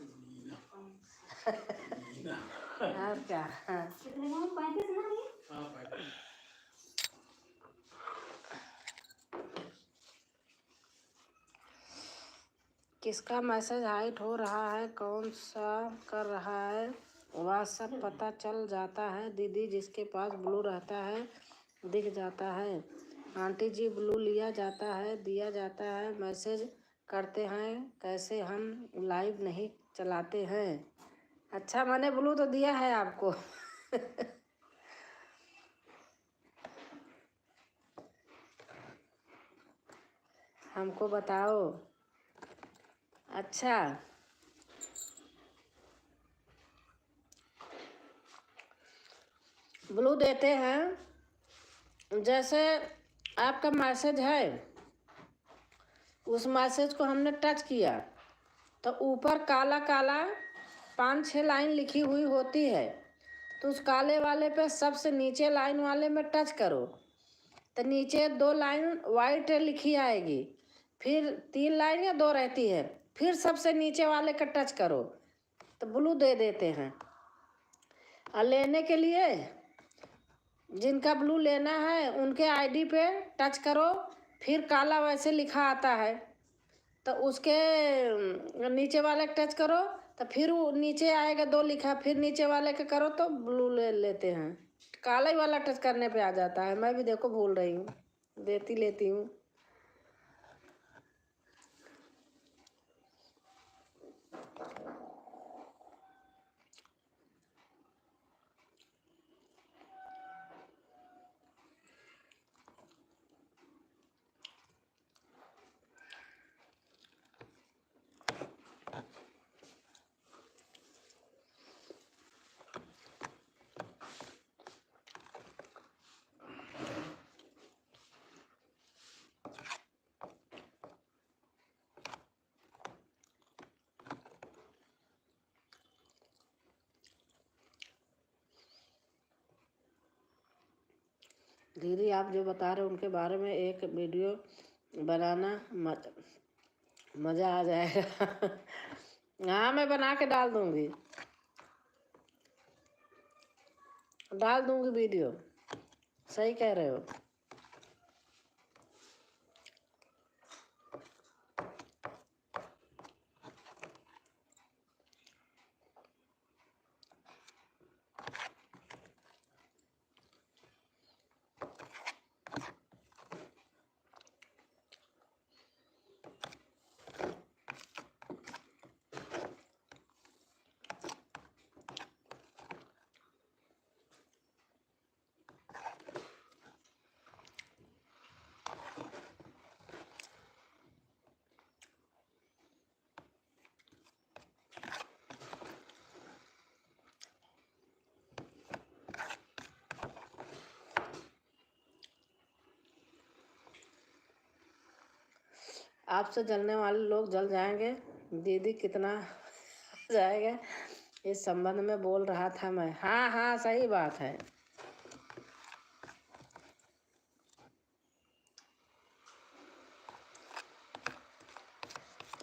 और क्या। हाँ। किसका मैसेज हाइड हो रहा है, कौन सा कर रहा है, वह सब पता चल जाता है। दीदी जिसके पास ब्लू रहता है दिख जाता है। आंटी जी ब्लू लिया जाता है, दिया जाता है, मैसेज करते हैं कैसे, हम लाइव नहीं चलाते हैं। अच्छा मैंने ब्लू तो दिया है आपको। हमको बताओ। अच्छा ब्लू देते हैं, जैसे आपका मैसेज है, उस मैसेज को हमने टच किया तो ऊपर काला काला 5-6 लाइन लिखी हुई होती है, तो उस काले वाले पे सबसे नीचे लाइन वाले में टच करो तो नीचे 2 लाइन वाइट लिखी आएगी, फिर 3 लाइन या 2 रहती है, फिर सबसे नीचे वाले का टच करो तो ब्लू दे देते हैं। और लेने के लिए जिनका ब्लू लेना है उनके आईडी पे टच करो, फिर काला वैसे लिखा आता है तो उसके नीचे वाले का टच करो तो फिर वो नीचे आएगा 2 लिखा, फिर नीचे वाले का करो तो ब्लू ले लेते हैं। काला ही वाला टच करने पे आ जाता है। मैं भी देखो भूल रही हूँ, देती लेती हूँ। दीदी आप जो बता रहे हो उनके बारे में एक वीडियो बनाना, मज़ा आ जाएगा। हाँ मैं बना के डाल दूँगी वीडियो। सही कह रहे हो। आपसे जलने वाले लोग जल जाएंगे। दीदी कितना जाएगा इस संबंध में बोल रहा था मैं। हाँ हाँ सही बात है।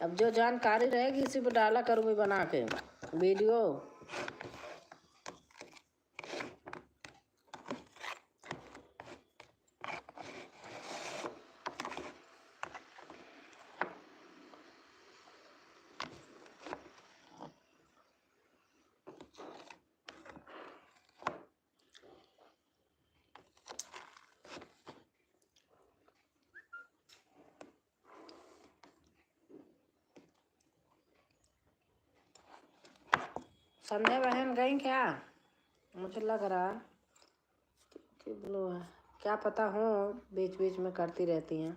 अब जो जानकारी रहेगी इसी पे डाला करूँगी बना के वीडियो। संध्या बहन गई क्या? मुझे लग रहा कि ब्लू है, क्या पता हो बीच बीच में करती रहती हैं।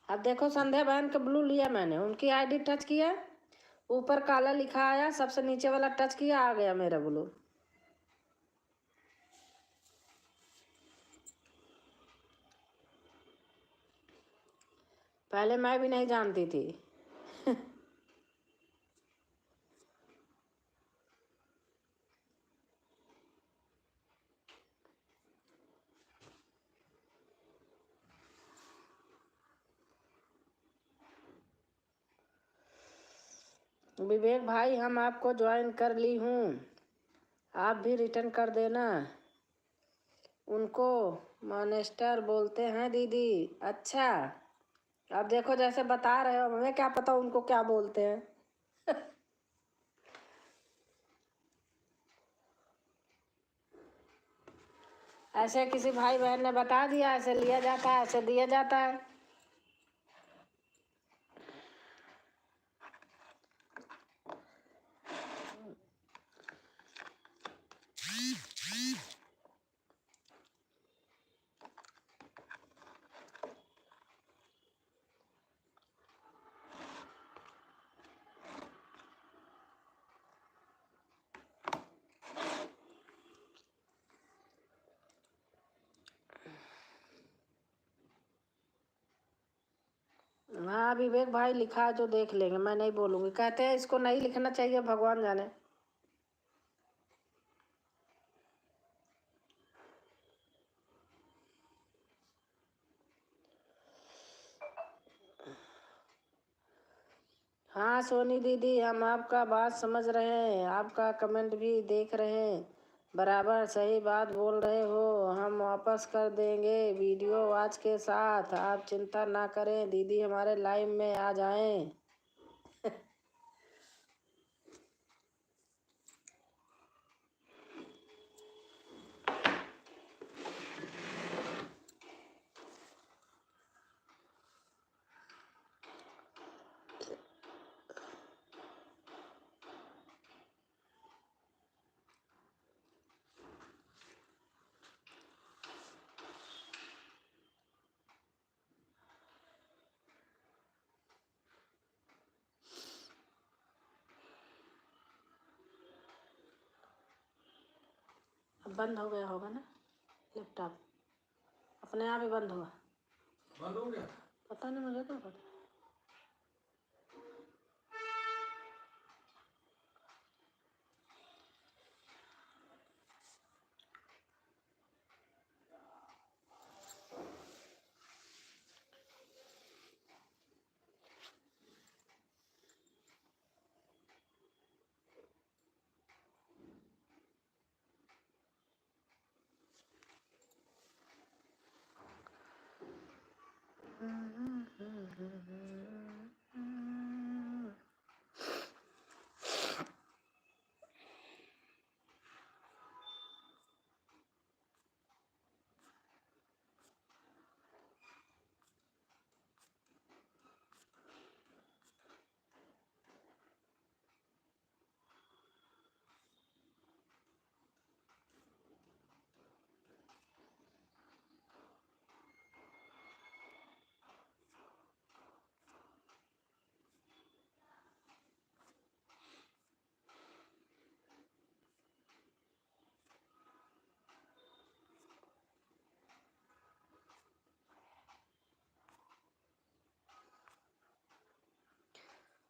अब देखो संध्या बहन का ब्लू लिया मैंने, उनकी आईडी टच किया, ऊपर काला लिखा आया, सबसे नीचे वाला टच किया, आ गया मेरा ब्लू। पहले मैं भी नहीं जानती थी। विवेक भाई, हम आपको ज्वाइन कर ली हूँ, आप भी रिटर्न कर देना। उनको मॉनेस्टर बोलते हैं दीदी। अच्छा, अब देखो जैसे बता रहे हो, हमें क्या पता उनको क्या बोलते हैं। ऐसे किसी भाई बहन ने बता दिया, ऐसे लिया जाता है, ऐसे दिया जाता है। हाँ विवेक भाई, लिखा है जो देख लेंगे, मैं नहीं बोलूँगी। कहते हैं इसको नहीं लिखना चाहिए, भगवान जाने। हाँ सोनी दीदी, हम आपका बात समझ रहे हैं, आपका कमेंट भी देख रहे हैं, बराबर सही बात बोल रहे हो। हम वापस कर देंगे वीडियो आज के साथ, आप चिंता ना करें दीदी, हमारे लाइव में आ जाएं। अब बंद हो गया होगा ना लैपटॉप, अपने आप ही बंद हुआ। बंद हो गया। पता नहीं, मुझे क्या पता।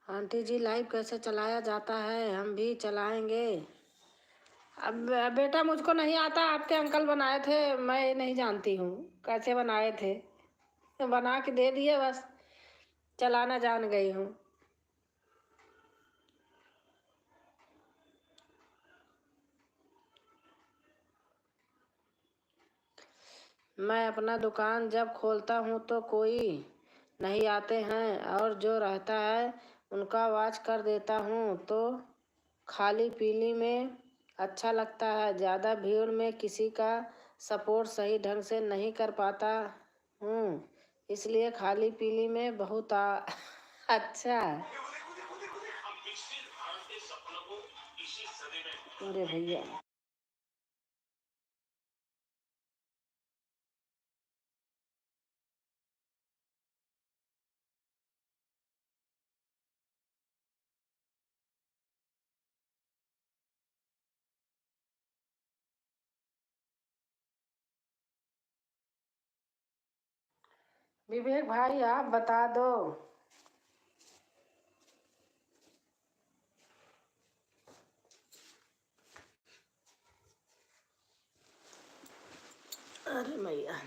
आंटी जी, लाइव कैसे चलाया जाता है, हम भी चलाएंगे। अब बेटा मुझको नहीं आता, आपके अंकल बनाए थे, मैं नहीं जानती हूँ कैसे बनाए थे, तो बना के दे दिए, बस चलाना जान गई हूँ। मैं अपना दुकान जब खोलता हूँ तो कोई नहीं आते हैं, और जो रहता है उनका आवाज़ कर देता हूँ, तो खाली पीली में अच्छा लगता है। ज़्यादा भीड़ में किसी का सपोर्ट सही ढंग से नहीं कर पाता हूँ, इसलिए खाली पीली में बहुत अच्छा। अरे भैया, विवेक भाई आप बता दो। अरे मैया,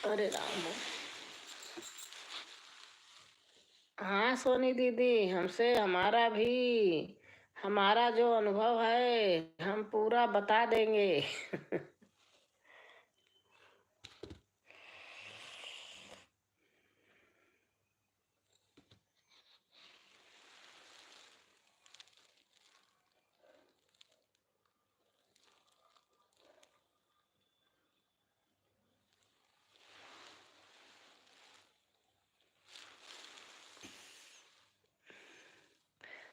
अरे राम। हाँ सोनी दीदी, हमसे हमारा जो अनुभव है हम पूरा बता देंगे।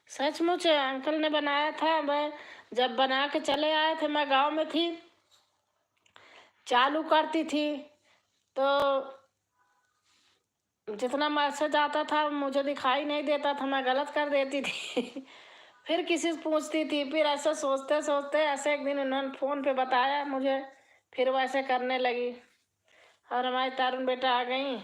सचमुच अंकल ने बनाया था। मैं जब बना के चले आए थे, मैं गांव में थी, चालू करती थी तो जितना मैसेज आता था मुझे दिखाई नहीं देता था, मैं गलत कर देती थी। फिर किसी से पूछती थी, फिर ऐसे सोचते सोचते ऐसे एक दिन उन्होंने फ़ोन पे बताया मुझे, फिर वैसे करने लगी और हमारी तारुण बेटा आ गई।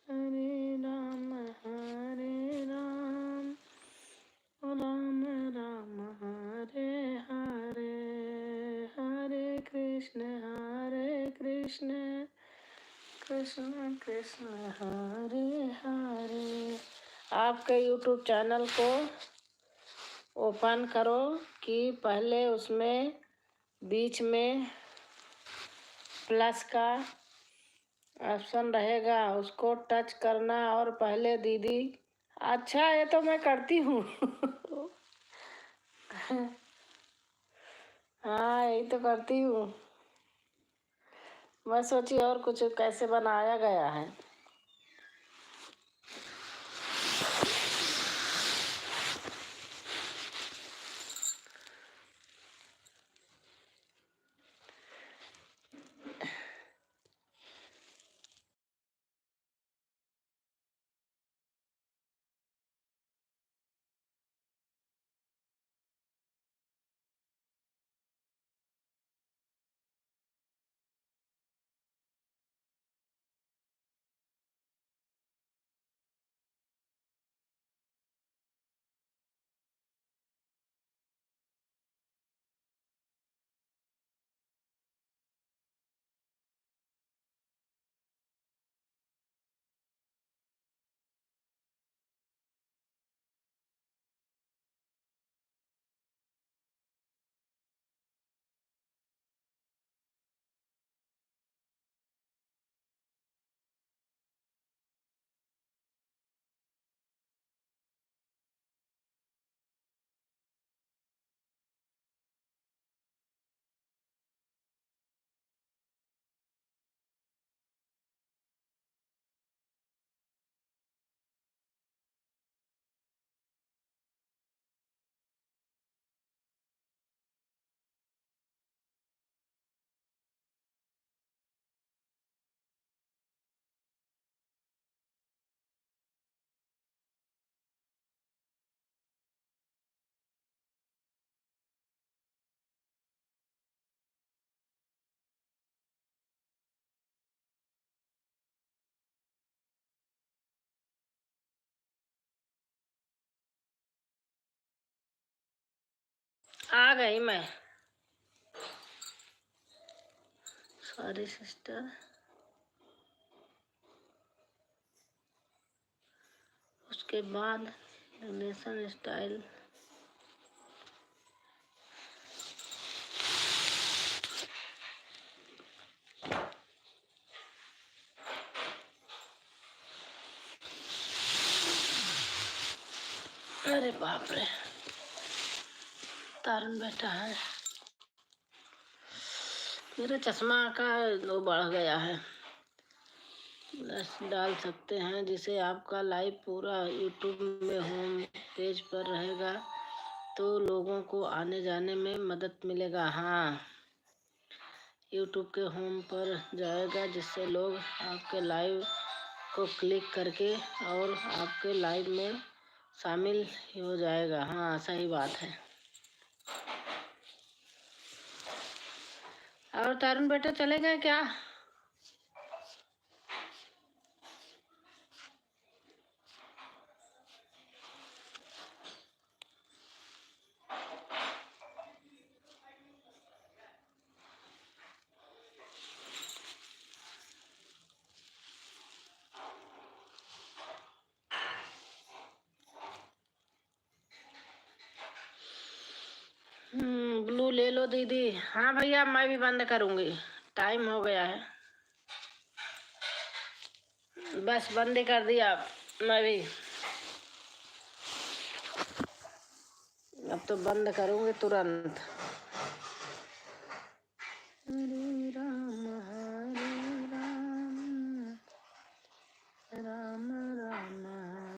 हरे राम राम राम हरे हरे, हरे कृष्ण कृष्ण कृष्ण हरे हरे। आपके YouTube चैनल को ओपन करो कि पहले उसमें बीच में प्लस का ऑप्शन रहेगा, उसको टच करना और पहले दीदी। अच्छा, ये तो मैं करती हूँ। हाँ यही तो करती हूँ। मैं सोची और कुछ कैसे बनाया गया है। आ गई मैं। Sorry sister. उसके बाद डोनेशन स्टाइल। अरे बाप रे, तारुण बेटा है। मेरा चश्मा का वो बढ़ गया है। प्लस डाल सकते हैं जिसे आपका लाइव पूरा यूट्यूब में होम पेज पर रहेगा तो लोगों को आने जाने में मदद मिलेगा। हाँ, यूट्यूब के होम पर जाएगा जिससे लोग आपके लाइव को क्लिक करके और आपके लाइव में शामिल हो जाएगा। हाँ, सही बात है। और तारुण बेटा चले गए क्या? ब्लू ले लो दीदी। हाँ भैया, मैं भी बंद करूंगी, टाइम हो गया है। बस बंद कर दिया मैं भी। अब तो बंद करूंगी तुरंत।